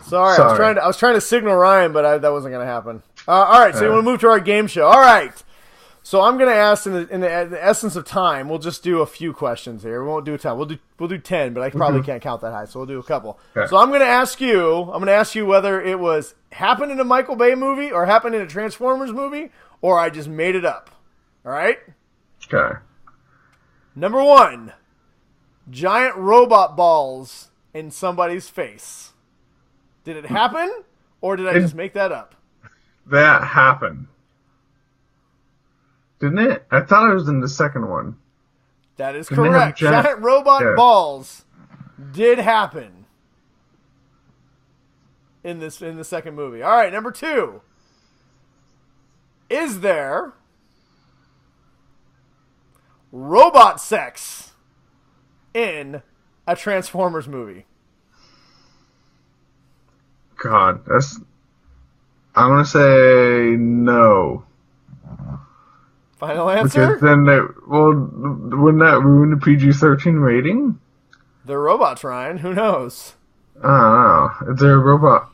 Sorry. I was trying to signal Ryan, but that wasn't going to happen. All right. So you want to move to our game show? All right. So I'm going to ask in the essence of time. We'll just do a few questions here. We won't do a ton. We'll do 10, but I probably can't count that high. So we'll do a couple. Okay. So I'm going to ask you whether it was happened in a Michael Bay movie or happened in a Transformers movie, or I just made it up. All right. Okay. Number 1, giant robot balls in somebody's face. Did it happen, or did I just make that up? That happened. Didn't it? I thought it was in the second one. That is correct. Giant robot balls did happen. in the second movie. All right, number 2. Is there robot sex in a Transformers movie? God, I'm gonna say no. Final answer? Because then wouldn't that ruin the PG-13 rating? They're robots, Ryan. Who knows? I don't know. Is there a robot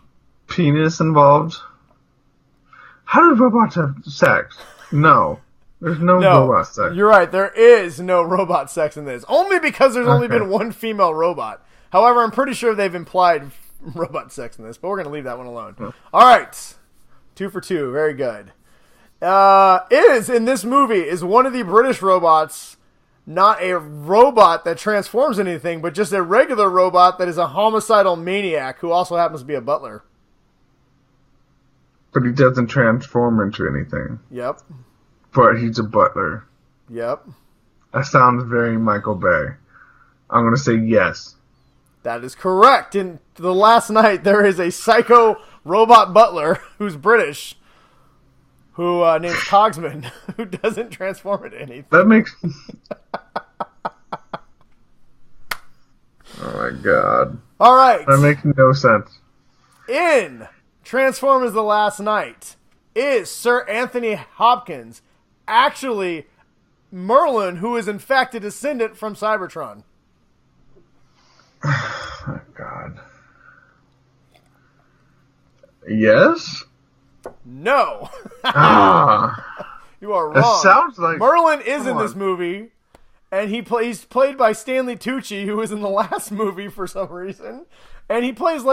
penis involved? How do robots have sex? No. There's no robot sex. You're right. There is no robot sex in this. Only because there's only been one female robot. However, I'm pretty sure they've implied robot sex in this, but we're going to leave that one alone. All right. 2 for 2. Very good. In this movie, is one of the British robots not a robot that transforms into anything, but just a regular robot that is a homicidal maniac who also happens to be a butler? But he doesn't transform into anything. Yep. But he's a butler. Yep. That sounds very Michael Bay. I'm going to say yes. That is correct. In The Last Night, there is a psycho robot butler who's British, who named Cogsman, who doesn't transform into anything. That makes... Oh my god. All right. That makes no sense. In Transformers The Last Night, is Sir Anthony Hopkins actually Merlin, who is in fact a descendant from Cybertron? Oh my god. Yes? No. You are wrong. It sounds like... Merlin is in this movie, and he's played by Stanley Tucci, who was in the last movie for some reason. And he plays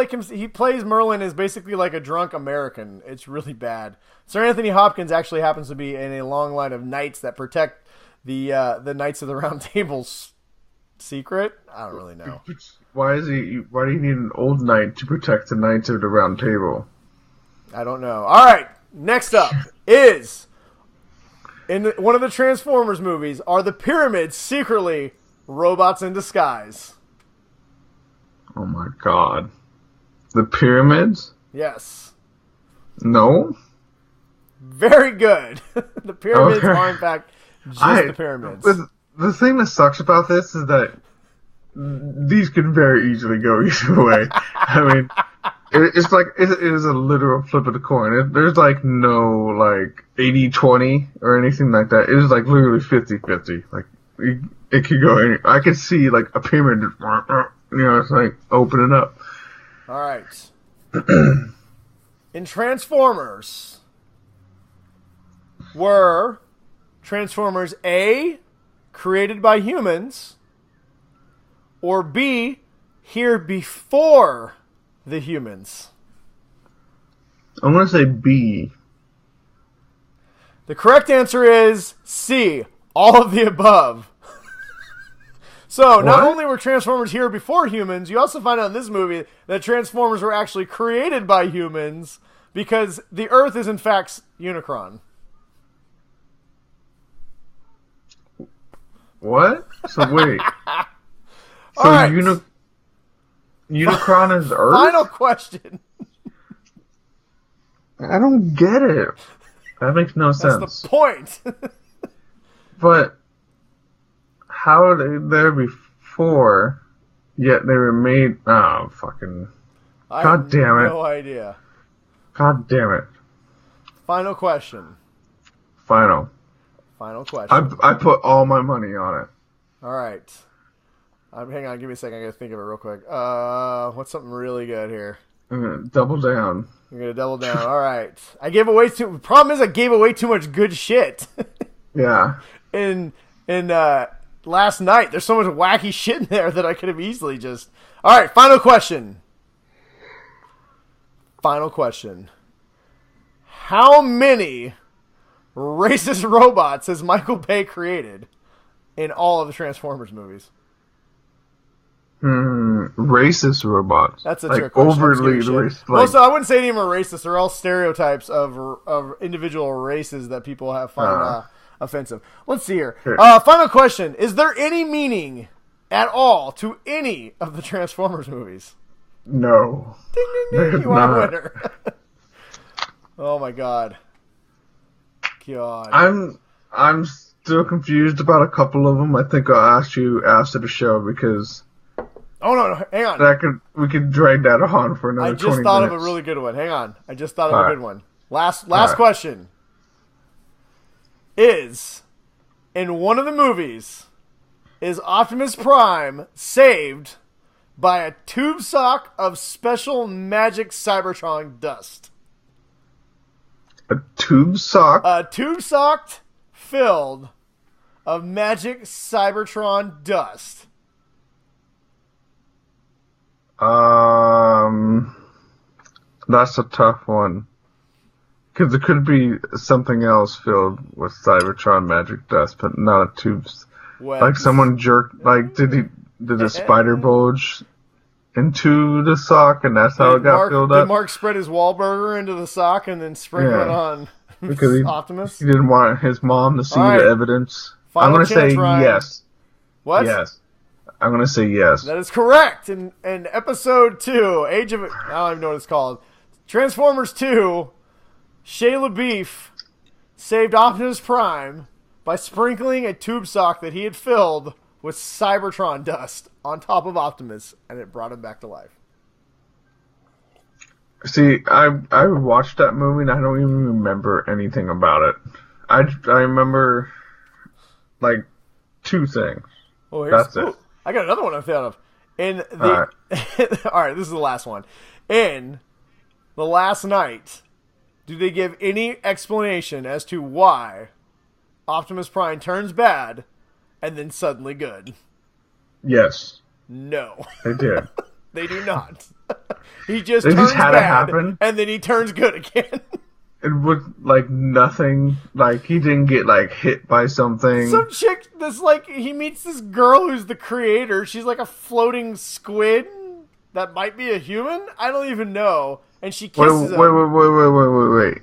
Merlin as basically like a drunk American. It's really bad. Sir Anthony Hopkins actually happens to be in a long line of knights that protect the Knights of the Round Table's secret. I don't really know. Why do you need an old knight to protect the Knights of the Round Table? I don't know. All right, next up is, in one of the Transformers movies, are the pyramids secretly robots in disguise? Oh my god. The pyramids? Yes. No? Very good. The pyramids are, in fact, just the pyramids. The thing that sucks about this is that these could very easily go either way. I mean, it's like, it is a literal flip of the coin. There's like no, like, 80-20 or anything like that. It is like literally 50-50. Like, it could go any, I could see like a pyramid, it's like opening up. All right. In Transformers, were Transformers A, created by humans, or B, here before the humans? I'm going to say B. The correct answer is C, all of the above. So, not only were Transformers here before humans, you also find out in this movie that Transformers were actually created by humans because the Earth is in fact Unicron. What? So wait. So right. Unicron is Earth? Final question. I don't get it. That makes no sense. That's the point. But how are they there before, yet they were made... Oh, fucking... God damn it. No idea. God damn it. Final question. Final question. I put all my money on it. All right. Hang on, give me a second. I gotta think of it real quick. What's something really good here? I'm gonna double down. You're gonna double down. All right. Problem is, I gave away too much good shit. Yeah. In Last Night, there's so much wacky shit in there that I could have easily just... All right, final question. How many racist robots has Michael Bay created in all of the Transformers movies? Racist robots. That's a like trick question. Overly racist. Like... Also, I wouldn't say any of them are racist. They're all stereotypes of individual races that people find offensive. Let's see here. Final question. Is there any meaning at all to any of the Transformers movies? No. Ding, ding, ding. You are a winner. Oh, my God. God. I'm still confused about a couple of them. I think I'll ask you after the show because... Oh, no, hang on. We could drag that on for another 20 minutes. I just thought of a really good one. Hang on. I just thought of a good one. Last question. In one of the movies, is Optimus Prime saved by a tube sock of special magic Cybertron dust? A tube sock? A tube sock filled of magic Cybertron dust. That's a tough one. Because it could be something else filled with Cybertron magic dust, but not a tube. Like someone jerked, like did the spider bulge into the sock, and that's how it got filled up? Did Mark spread his Wahlburger into the sock and then sprinkle it on because Optimus? He didn't want his mom to see the evidence. I'm going to say yes. What? Yes. I'm going to say yes. That is correct. In episode 2, I don't even know what it's called. Transformers 2, Shia LaBeouf saved Optimus Prime by sprinkling a tube sock that he had filled with Cybertron dust on top of Optimus, and it brought him back to life. See, I watched that movie and I don't even remember anything about it. I remember like 2 things. Oh, that's it. I got another one I thought of. All right, this is the last one. In The Last Night, do they give any explanation as to why Optimus Prime turns bad and then suddenly good? Yes. No. They did. They do not. He just turns bad and then he turns good again. It was like nothing. Like he didn't get like hit by something. Some chick that's like he meets this girl who's the creator. She's like a floating squid that might be a human. I don't even know. And she kisses him. Wait.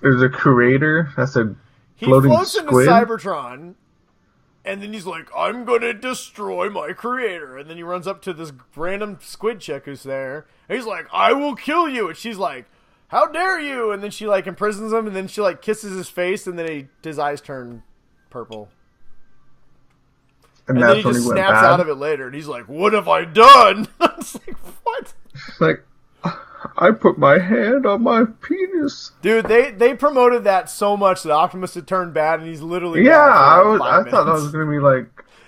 There's a creator that's a floating floats squid? into Cybertron, and then he's like, I'm gonna destroy my creator. And then he runs up to this random squid chick who's there. And he's like, I will kill you. And she's like, how dare you? And then she like imprisons him, and then she like kisses his face, and then his eyes turn purple. And then he just snaps out of it later, and he's like, what have I done? It's like, what? Like, I put my hand on my penis. Dude, they promoted that so much that Optimus had turned bad, and he's literally I thought that was going to be like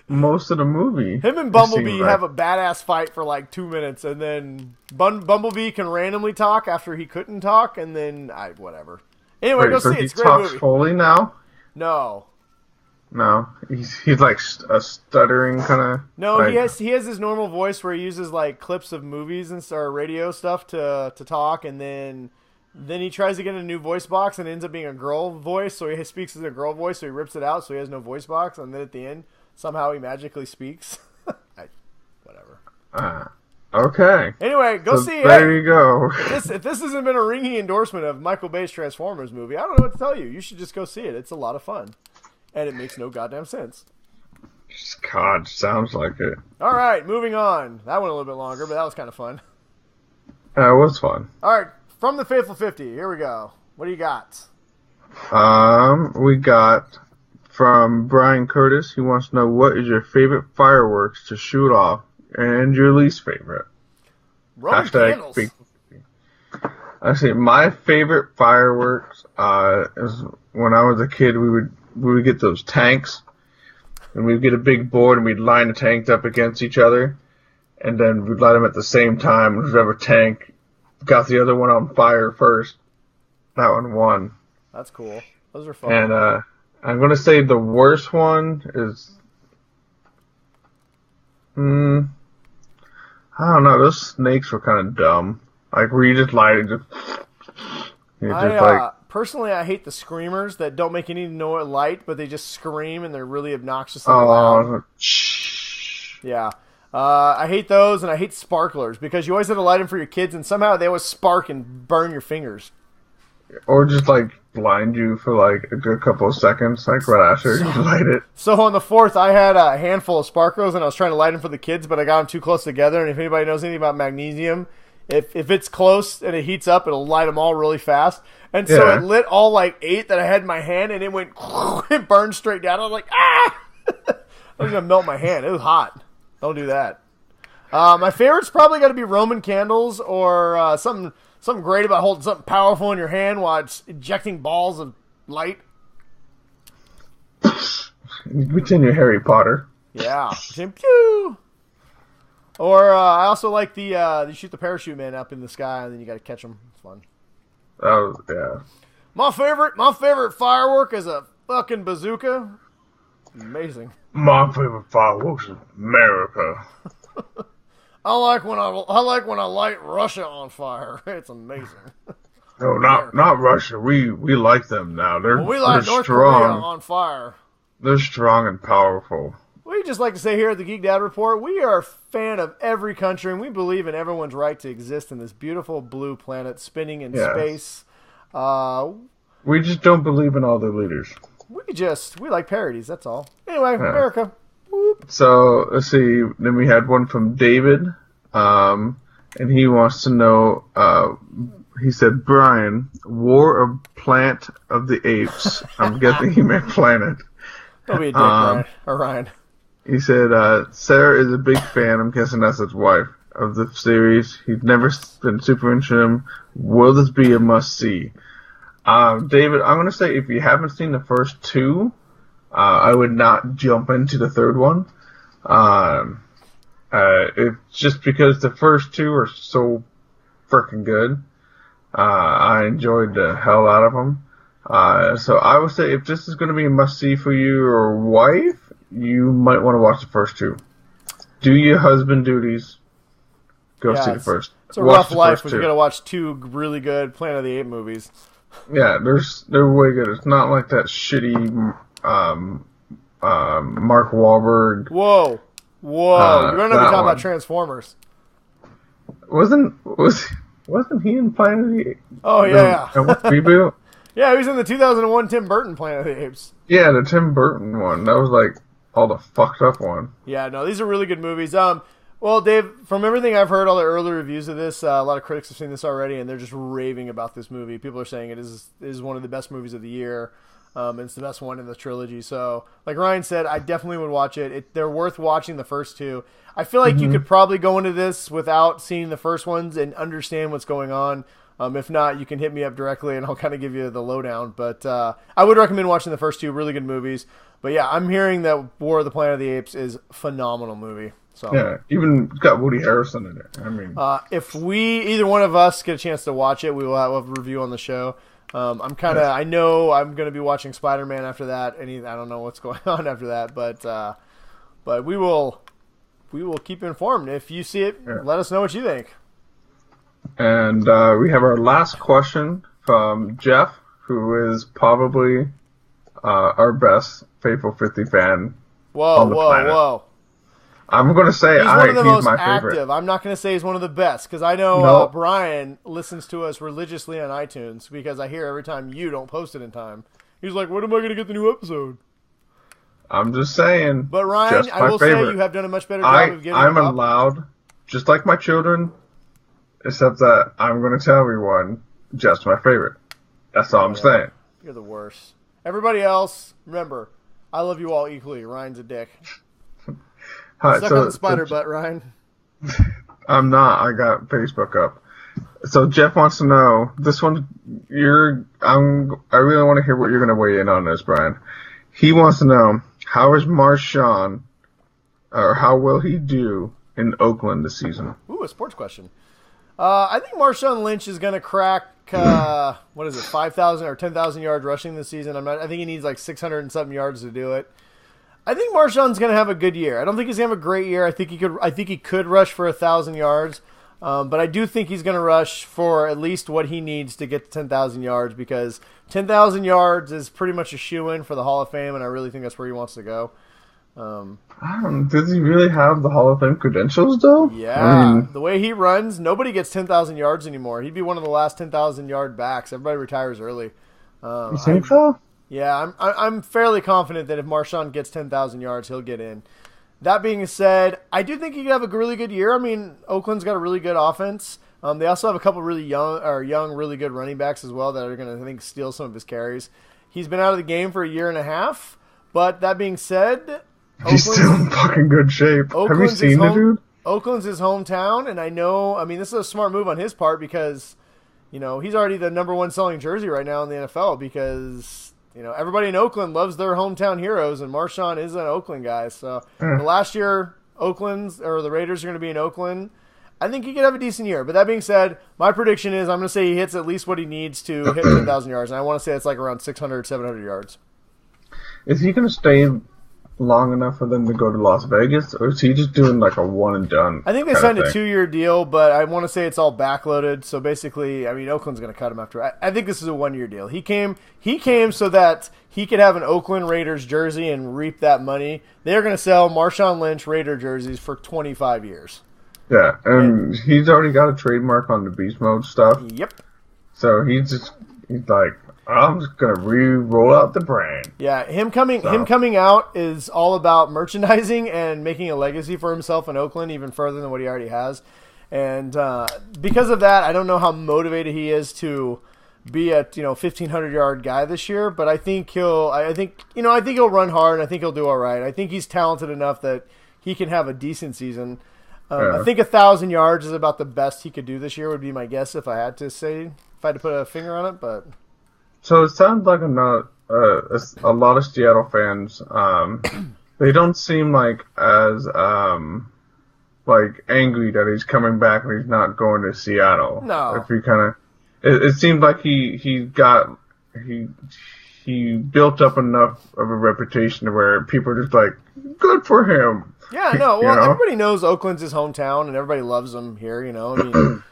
most of the movie. Him and Bumblebee have a badass fight for like 2 minutes, and then Bumblebee can randomly talk after he couldn't talk, and then whatever. Anyway, go see it. It's a great movie. He talks fully now? No, he's like a stuttering kind of. No, like... he has his normal voice where he uses like clips of movies and or radio stuff to talk, and then he tries to get a new voice box and it ends up being a girl voice, so he speaks in a girl voice, so he rips it out, so he has no voice box, and then at the end somehow he magically speaks. Whatever. Okay. Anyway, go see it. There you go. If this hasn't been a ringing endorsement of Michael Bay's Transformers movie, I don't know what to tell you. You should just go see it. It's a lot of fun. And it makes no goddamn sense. God, sounds like it. All right, moving on. That went a little bit longer, but that was kind of fun. That was fun. All right, from the Faithful 50, here we go. What do you got? We got from Brian Curtis. He wants to know, what is your favorite fireworks to shoot off and your least favorite? Roman candles. Actually, my favorite fireworks is when I was a kid. We would get those tanks, and we'd get a big board, and we'd line the tanks up against each other, and then we'd light them at the same time. Whoever tank got the other one on fire first, that one won. That's cool. Those are fun. And I'm going to say the worst one is... I don't know. Those snakes were kind of dumb. Like, where you just light it, Personally, I hate the screamers that don't make any light, but they just scream and they're really obnoxiously loud. Yeah. I hate those, and I hate sparklers because you always have to light them for your kids, and somehow they always spark and burn your fingers. Or just like blind you for like a good couple of seconds, like right after you light it. So on the 4th, I had a handful of sparkles, and I was trying to light them for the kids, but I got them too close together. And if anybody knows anything about magnesium, if it's close and it heats up, it'll light them all really fast. And so it lit all like 8 that I had in my hand, and it went, it burned straight down. I was like, ah! I was going to melt my hand. It was hot. Don't do that. My favorite's probably got to be Roman candles or something great about holding something powerful in your hand while it's ejecting balls of light. Pretend you're Harry Potter. Yeah. Pew! Or I also like the you shoot the parachute man up in the sky and then you got to catch them. It's fun. Oh yeah. My favorite firework is a fucking bazooka. Amazing. My favorite fireworks is America. I like when I light Russia on fire. It's amazing. No, not Russia. We like them now. We light North Korea on fire. They're strong and powerful. We just like to say here at the Geek Dad Report, we are a fan of every country, and we believe in everyone's right to exist in this beautiful blue planet spinning in space. We just don't believe in all their leaders. We like parodies, that's all. Anyway, America. Whoop. So, let's see. Then we had one from David, and he wants to know, he said, Brian, War of Planet of the Apes. I'm guessing he meant planet. Don't be a dick, Ryan. Or Ryan. He said, Sarah is a big fan, I'm guessing that's his wife, of the series. He's never been super into them. Will this be a must-see? David, I'm going to say if you haven't seen the first 2, I would not jump into the third one. It's just because the first 2 are so freaking good. I enjoyed the hell out of them. So I would say if this is going to be a must-see for you or wife, you might want to watch the first 2. Do your husband duties. Go see the first. It's a rough life when you got to watch 2 really good Planet of the Apes movies. Yeah, they're way good. It's not like that shitty Mark Wahlberg. Whoa. You're going to be talking about Transformers. Wasn't he in Planet of the Apes? Oh, yeah. Reboot? Yeah, he was in the 2001 Tim Burton Planet of the Apes. Yeah, the Tim Burton one. That was like all the fucked up one. Yeah, no, these are really good movies. Well, Dave, from everything I've heard, all the early reviews of this, a lot of critics have seen this already, and they're just raving about this movie. People are saying it is one of the best movies of the year. It's the best one in the trilogy. So, like Ryan said, I definitely would watch it. They're worth watching the first 2. I feel like you could probably go into this without seeing the first ones and understand what's going on. If not, you can hit me up directly, and I'll kind of give you the lowdown. But I would recommend watching the first 2 really good movies. But yeah, I'm hearing that War of the Planet of the Apes is a phenomenal movie. So yeah, even got Woody Harrelson in it. I mean, if either one of us get a chance to watch it, we will have a review on the show. I know I'm going to be watching Spider-Man after that. I don't know what's going on after that, but we will keep you informed. If you see it, let us know what you think. And we have our last question from Jeff, who is probably our best Faithful 50 fan on the planet. Whoa. I'm going to say he's one of the most my active. favorite. I'm not going to say he's one of the best, because I know Brian listens to us religiously on iTunes, because I hear every time you don't post it in time. He's like, when am I going to get the new episode? I'm just saying. But Ryan, I will say you have done a much better job of getting I'm allowed, just like my children, except that I'm going to tell everyone just my favorite. That's all I'm saying. You're the worst. Everybody else, remember, I love you all equally. Ryan's a dick. Suck on the spider butt, Ryan. I'm not. I got Facebook up. So Jeff wants to know, this one, I really want to hear what you're going to weigh in on this, Brian. He wants to know, how is Marshawn, or how will he do in Oakland this season? Ooh, a sports question. I think Marshawn Lynch is going to crack, 5,000 or 10,000 yards rushing this season. I think he needs like 600 and something yards to do it. I think Marshawn's going to have a good year. I don't think he's going to have a great year. I think he could rush for 1,000 yards. But I do think he's going to rush for at least what he needs to get to 10,000 yards, because 10,000 yards is pretty much a shoo-in for the Hall of Fame, and I really think that's where he wants to go. Does he really have the Hall of Fame credentials, though? Yeah. The way he runs, nobody gets 10,000 yards anymore. He'd be one of the last 10,000 yard backs. Everybody retires early. You think so? Yeah, I'm fairly confident that if Marshawn gets 10,000 yards, he'll get in. That being said, I do think he could have a really good year. I mean, Oakland's got a really good offense. They also have a couple really young, really good running backs as well that are going to, I think, steal some of his carries. He's been out of the game for a year and a half, but that being said, he's still in fucking good shape. Have you seen the dude? Oakland's his hometown, and I mean, this is a smart move on his part because, he's already the number one selling jersey right now in the NFL because, everybody in Oakland loves their hometown heroes, and Marshawn is an Oakland guy. So the last year, the Raiders are going to be in Oakland. I think he could have a decent year. But that being said, my prediction is I'm going to say he hits at least what he needs to hit 10,000 yards. And I want to say it's like around 600, 700 yards. Is he going to stay long enough for them to go to Las Vegas? Or is he just doing like a one and done? I think they signed a 2-year deal, but I want to say it's all backloaded. So basically, I mean, Oakland's going to cut him after. I think this is a 1-year deal. He came so that he could have an Oakland Raiders jersey and reap that money. They're going to sell Marshawn Lynch Raider jerseys for 25 years. Yeah, and he's already got a trademark on the beast mode stuff. Yep. So he's like, I'm just gonna roll out the brand. Yeah, him coming out is all about merchandising and making a legacy for himself in Oakland even further than what he already has. And because of that, I don't know how motivated he is to be a 1,500-yard guy this year, but I think he'll run hard and I think he'll do all right. I think he's talented enough that he can have a decent season. I think 1,000 yards is about the best he could do this year would be my guess if I had to put a finger on it. But so it sounds like a lot of Seattle fans. They don't seem like as like angry that he's coming back and he's not going to Seattle. No, if you kind of, it seems like he built up enough of a reputation to where people are just like, good for him. Yeah, no. Well, everybody knows Oakland's his hometown, and everybody loves him here. I mean,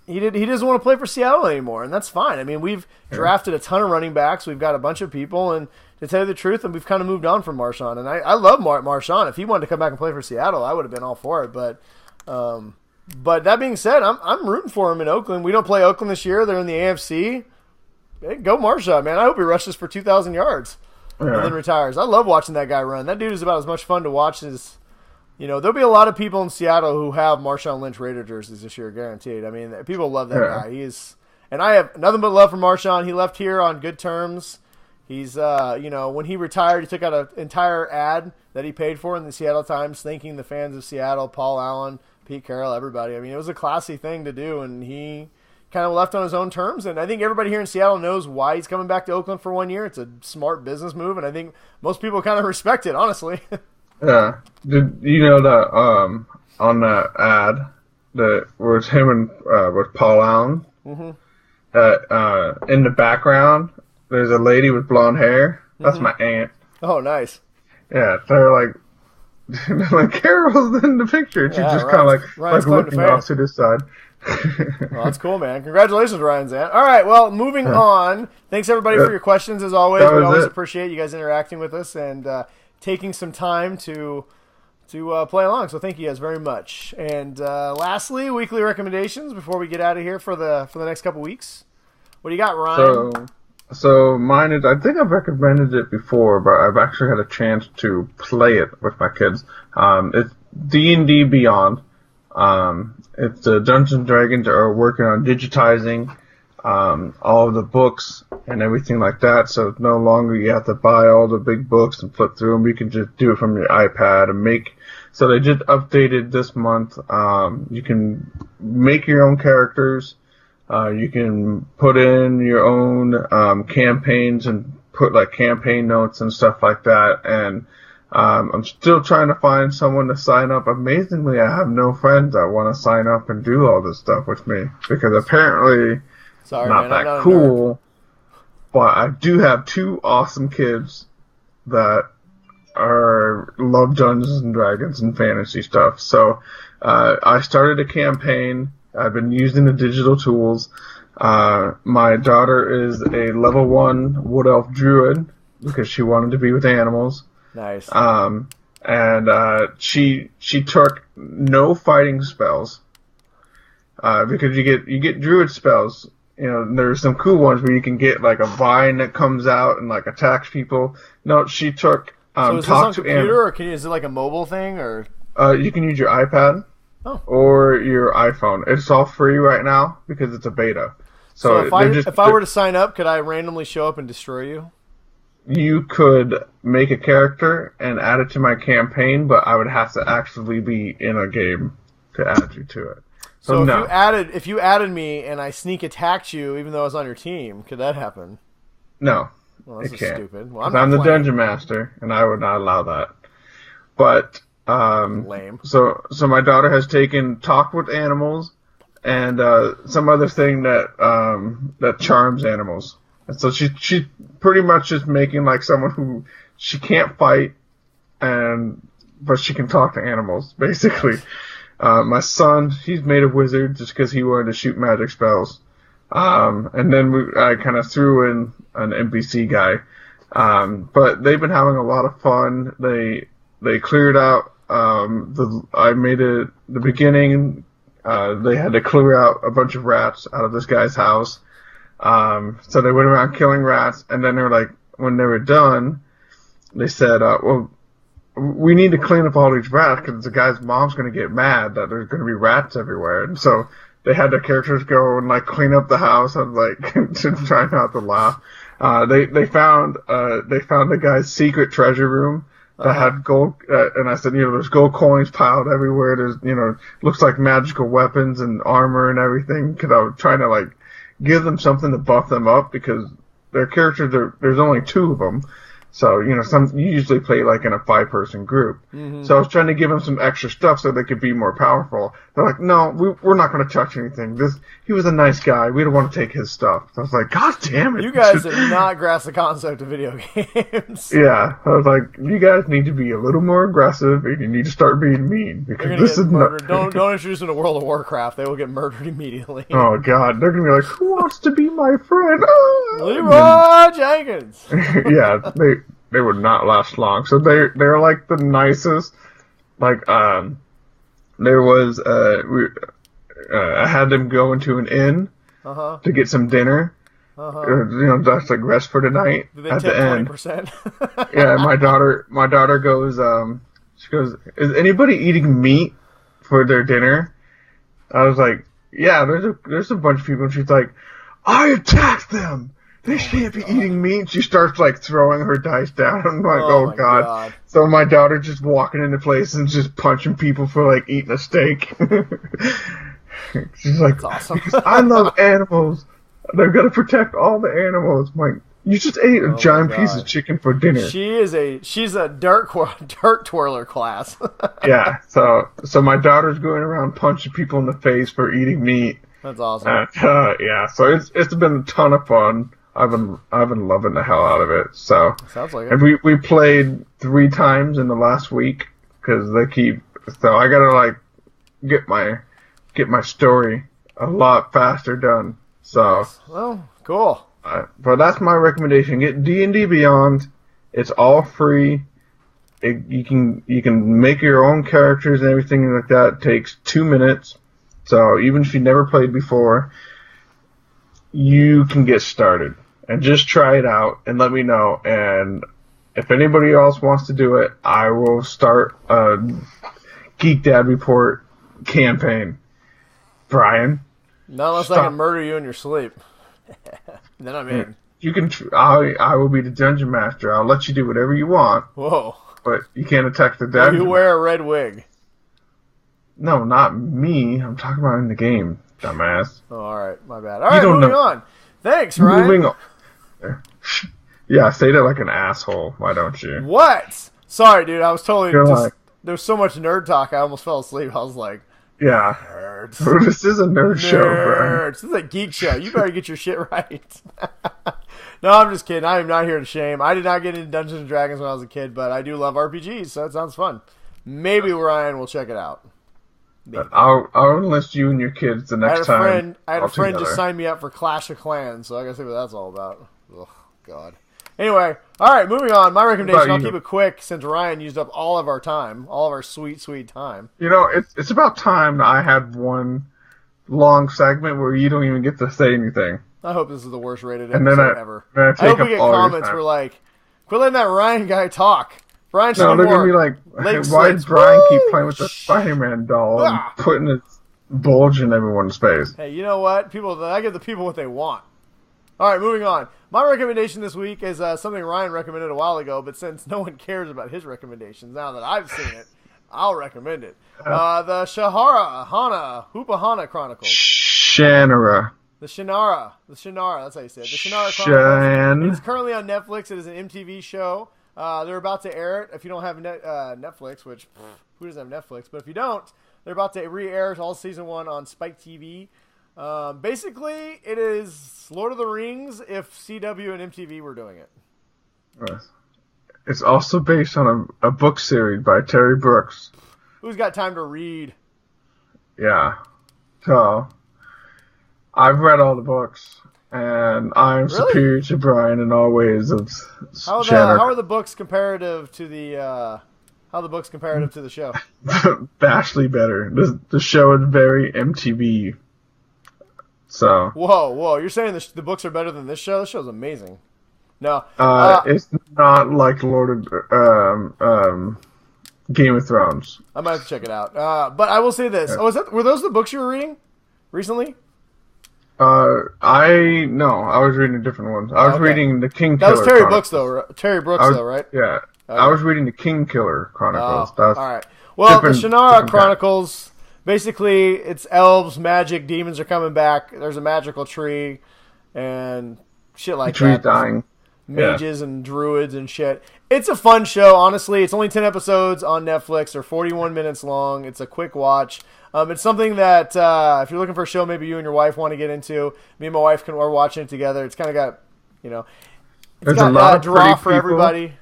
he doesn't want to play for Seattle anymore, and that's fine. I mean, we've drafted a ton of running backs. We've got a bunch of people, and to tell you the truth, and we've kind of moved on from Marshawn. And I love Marshawn. If he wanted to come back and play for Seattle, I would have been all for it. But that being said, I'm rooting for him in Oakland. We don't play Oakland this year. They're in the AFC. Hey, go Marshawn, man. I hope he rushes for 2,000 yards. And then retires. I love watching that guy run. That dude is about as much fun to watch as, there'll be a lot of people in Seattle who have Marshawn Lynch Raider jerseys this year, guaranteed. I mean, people love that guy. And I have nothing but love for Marshawn. He left here on good terms. He's, when he retired, he took out an entire ad that he paid for in the Seattle Times, thanking the fans of Seattle, Paul Allen, Pete Carroll, everybody. I mean, it was a classy thing to do, and he kind of left on his own terms, and I think everybody here in Seattle knows why he's coming back to Oakland for 1 year. It's a smart business move, and I think most people kind of respect it, honestly. Yeah. Did you know that on that ad that was him and with Paul Allen? Mm-hmm. In the background, there's a lady with blonde hair. That's my aunt. Oh, nice. Yeah, they're like Carol's in the picture. She's just kind of like looking off to this side. Well, that's cool, man. Congratulations, Ryan Zant. All right, well, moving on. Thanks, everybody, for your questions, as always. We always appreciate you guys interacting with us and taking some time to play along. So thank you guys very much. And lastly, weekly recommendations before we get out of here for the next couple weeks. What do you got, Ryan? So mine is, I think I've recommended it before, but I've actually had a chance to play it with my kids. It's D&D Beyond. It's Dungeons & Dragons are working on digitizing all of the books and everything like that, so no longer you have to buy all the big books and flip through them. You can just do it from your iPad and so they just updated this month. You can make your own characters. You can put in your own campaigns and put like campaign notes and stuff like that, and I'm still trying to find someone to sign up. Amazingly, I have no friends that want to sign up and do all this stuff with me because apparently not that cool. But I do have 2 awesome kids that love Dungeons and Dragons and fantasy stuff. So I started a campaign. I've been using the digital tools. My daughter is a level 1 Wood Elf Druid because she wanted to be with animals. Nice. And she took no fighting spells because you get druid spells there's some cool ones where you can get like a vine that comes out and like attacks people. No, she took So is this on computer, or is it like a mobile thing, or? You can use your iPad or your iPhone. It's all free right now because it's a beta. So if I were to sign up, could I randomly show up and destroy you? You could make a character and add it to my campaign, but I would have to actually be in a game to add you to it. So if you added me and I sneak attacked you, even though I was on your team, could that happen? No, well, this it is can't. Stupid. Well, I'm the dungeon master, and I would not allow that. But lame. So my daughter has taken talk with animals and some other thing that charms animals. And so she pretty much is making like someone who she can't fight, but she can talk to animals, basically. My son, he's made a wizard just because he wanted to shoot magic spells. And then I kind of threw in an NPC guy. But they've been having a lot of fun. They cleared out, I made it, the beginning, they had to clear out a bunch of rats out of this guy's house. So they went around killing rats, and then they were like, when they were done, they said, well, we need to clean up all these rats because the guy's mom's going to get mad that there's going to be rats everywhere. And so they had their characters go and like clean up the house and like to try not to laugh. They found the guy's secret treasure room that had gold, and I said, there's gold coins piled everywhere. There's, looks like magical weapons and armor and everything. Because I was trying to like give them something to buff them up because their characters, there's only 2 of them. So, you usually play like in a 5-person group. Mm-hmm. So I was trying to give them some extra stuff so they could be more powerful. They're like, no, we're not going to touch anything. He was a nice guy. We don't want to take his stuff. So I was like, God damn it. You guys have not grasped the concept of video games. Yeah. I was like, you guys need to be a little more aggressive and you need to start being mean. Because this is murdered. Don't introduce them to World of Warcraft. They will get murdered immediately. Oh, God. They're going to be like, who wants to be my friend? Leroy Jenkins. Yeah. They would not last long. So they're like the nicest. Like there was I had them go into an inn to get some dinner. Just like rest for the night. Did they at tip the end. 20%? Yeah, my daughter goes. She goes, is anybody eating meat for their dinner? I was like, yeah, there's a bunch of people. And she's like, I attacked them. They can't be eating meat. She starts like throwing her dice down. I'm like, oh God. So my daughter just walking into places and just punching people for like eating a steak. She's like, that's awesome. I love animals. They're gonna protect all the animals. I'm like, you just ate a giant piece of chicken for dinner. She's a dirt twirler class. Yeah. So my daughter's going around punching people in the face for eating meat. That's awesome. Yeah. So it's been a ton of fun. I've been loving the hell out of it. So sounds like it. And we played 3 times in the last week because they keep. So I gotta like get my story a lot faster done. So well, cool. But that's my recommendation. Get D&D Beyond. It's all free. You can make your own characters and everything like that. It takes 2 minutes. So even if you never played before, you can get started and just try it out and let me know. And if anybody else wants to do it, I will start a Geek Dad Report campaign. Brian, not unless I can murder you in your sleep. Then I'm in. You can. I will be the dungeon master. I'll let you do whatever you want. Whoa! But you can't attack the dungeon. You wear a red wig. No, not me. I'm talking about in the game, dumbass. Oh, all right, my bad. All right, moving on. Thanks, Ryan. Moving on. Yeah, say that like an asshole. Why don't you? What? Sorry, dude. I was totally just. There was so much nerd talk. I almost fell asleep. I was like, yeah. Nerds. This is a nerd show, bro. This is a geek show. You better get your shit right. No, I'm just kidding. I am not here to shame. I did not get into Dungeons & Dragons when I was a kid, but I do love RPGs, so it sounds fun. Maybe Ryan will check it out. I'll enlist you and your kids the next time. I had a friend just sign me up for Clash of Clans, so I gotta see what that's all about. Oh, God. Anyway, all right, moving on. My recommendation, I'll keep it quick since Ryan used up all of our time, all of our sweet, sweet time. It's about time that I had one long segment where you don't even get to say anything. I hope this is the worst rated And then episode ever. then I I take hope we up get all your comments time. for like, quit letting that Ryan guy talk. Brian should No, do they're more. gonna be like, Lake why slits. did Brian keep Woo! playing with the Spider-Man doll and Ah. putting his bulge in everyone's face? Hey, you know what? I give the people what they want. All right, moving on. My recommendation this week is something Ryan recommended a while ago, but since no one cares about his recommendations, now that I've seen it, I'll recommend it. The Shahara Hana Hupahana Chronicles. Shannara. The Shannara, that's how you say it. The Shannara Chronicles. It is currently on Netflix. It is an MTV show. They're about to air it. If you don't have Netflix, which who doesn't have Netflix? But if you don't, they're about to re-air all season 1 on Spike TV. Basically, it is Lord of the Rings if CW and MTV were doing it. It's also based on a book series by Terry Brooks. Who's got time to read? Yeah. So, I've read all the books, and I'm superior to Brian in all ways of How are the books comparative to the show? Vastly better. The show is very MTV. So. Whoa! You're saying the books are better than this show? This show's amazing. No. It's not like Lord of Game of Thrones. I might have to check it out. But I will say this: were those the books you were reading recently? I was reading a different one. I was reading the King Killer. That was Terry Chronicles. Terry Brooks, right? Yeah. Okay. I was reading the King Killer Chronicles. All right. Well, the Shannara Chronicles. Basically, it's elves, magic, demons are coming back. There's a magical tree, and shit like tree's that. Dying. Mages and druids and shit. It's a fun show, honestly. It's only 10 episodes on Netflix. They're 41 minutes long. It's a quick watch. It's something that if you're looking for a show maybe you and your wife want to get into, me and my wife are watching it together. It's kind of got, There's got a lot of draw for people. everybody.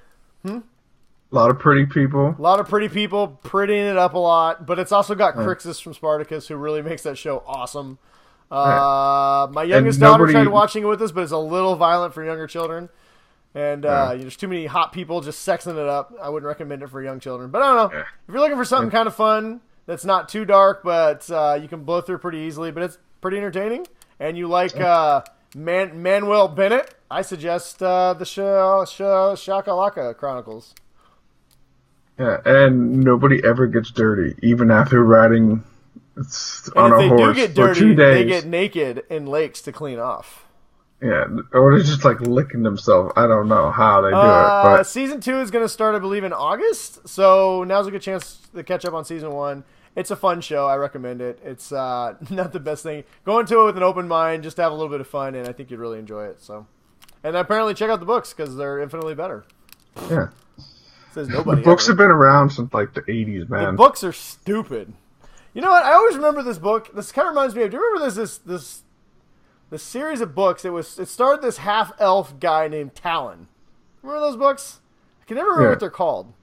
A lot of pretty people. A lot of pretty people, prettying it up a lot. But it's also got Crixus from Spartacus, who really makes that show awesome. My youngest daughter tried watching it with us, but it's a little violent for younger children. And there's too many hot people just sexing it up. I wouldn't recommend it for young children. But I don't know. If you're looking for something kind of fun that's not too dark, but you can blow through pretty easily, but it's pretty entertaining, and you like Manuel Bennett, I suggest the Shakalaka Chronicles. Yeah, and nobody ever gets dirty, even after riding on a horse for 2 days. If they do get dirty, they get naked in lakes to clean off. Yeah, or they're just like licking themselves. I don't know how they do it. But Season 2 is going to start, I believe, in August, so now's a good chance to catch up on Season 1. It's a fun show. I recommend it. It's not the best thing. Go into it with an open mind, just to have a little bit of fun, and I think you'd really enjoy it. So, and apparently check out the books, because they're infinitely better. Yeah. Says nobody. The books have been around since like the 80s, man. The books are stupid. You know what? I always remember this book. This kind of reminds me of. Do you remember this series of books? It started this half elf guy named Talon. Remember those books? I can never remember what they're called.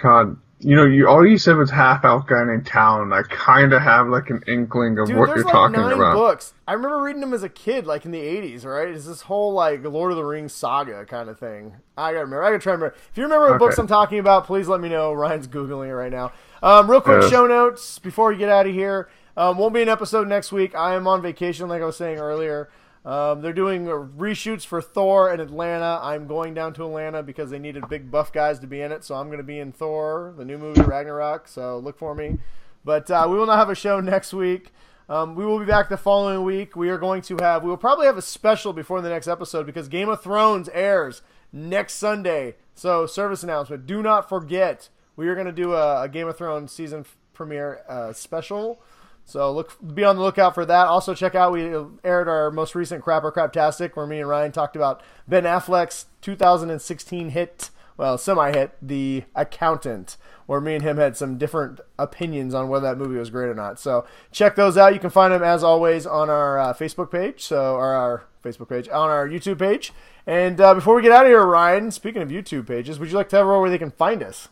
God, all you said was half elf guy named Talon. I kind of have like an inkling of what you're talking about. There's like 9 books. I remember reading them as a kid, like in the 80s, right? It's this whole like Lord of the Rings saga kind of thing. I gotta remember. I gotta try to remember. If you remember what books I'm talking about, please let me know. Ryan's Googling it right now. Real quick show notes before we get out of here. Won't be an episode next week. I am on vacation, like I was saying earlier. They're doing reshoots for Thor in Atlanta. I'm going down to Atlanta because they needed big buff guys to be in it, so I'm going to be in Thor, the new movie Ragnarok, so look for me. But we will not have a show next week. We will be back the following week. We will probably have a special before the next episode because Game of Thrones airs next Sunday. So, service announcement. Do not forget, we are going to do a Game of Thrones season premiere special. So be on the lookout for that. Also check out, we aired our most recent Craptastic, where me and Ryan talked about Ben Affleck's 2016 hit, well, semi-hit, The Accountant, where me and him had some different opinions on whether that movie was great or not. So check those out. You can find them, as always, on our Facebook page, on our YouTube page. And before we get out of here, Ryan, speaking of YouTube pages, would you like to tell everyone where they can find us?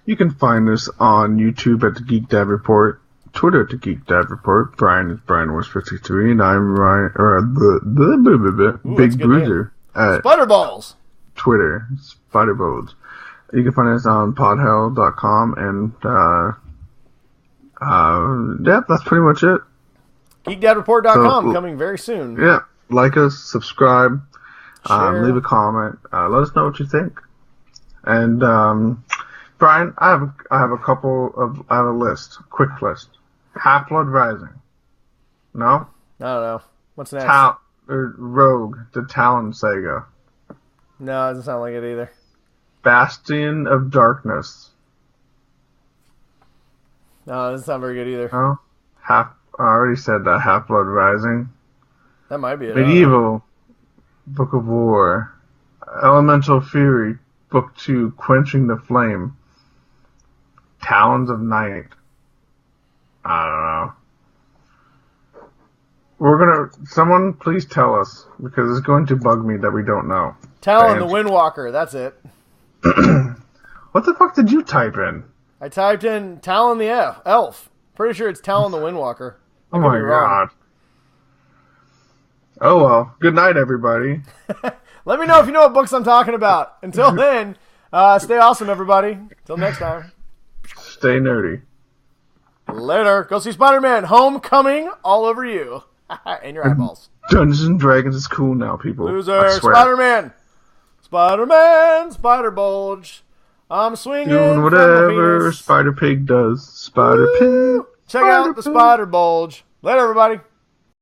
You can find us on YouTube at the Geek Dad Report, Twitter at the Geek Dad Report. Brian is BrianWars53, and I'm Ryan, Big Bruiser at Spiderballs. Twitter, Spiderballs. You can find us on podhell.com, and that's pretty much it. GeekDadReport.com coming very soon. Yeah, like us, subscribe, Share. leave a comment, let us know what you think. And Brian, I have a list, quick list. Half-Blood Rising. No? I don't know. What's next? Rogue, the Talon Saga. No, it doesn't sound like it either. Bastion of Darkness. No, it doesn't sound very good either. No? I already said that. Half-Blood Rising. That might be it. Medieval, Book of War. Elemental Fury, Book 2, Quenching the Flame. Talons of Night. I don't know. Someone please tell us, because it's going to bug me that we don't know. Talon the Windwalker, that's it. What the fuck did you type in? I typed in Talon the Elf. Pretty sure it's Talon the Windwalker. Oh my god. Oh well. Good night, everybody. Let me know if you know what books I'm talking about. Until then, stay awesome, everybody. Until next time. Stay nerdy. Later. Go see Spider-Man Homecoming all over you. And your eyeballs. Dungeons and Dragons is cool now, people. Loser. Spider-Man. Spider-Man. Spider Bulge. I'm swinging. Doing whatever Spider Pig does. Spider Pig. Check out the Spider Bulge. Later, everybody.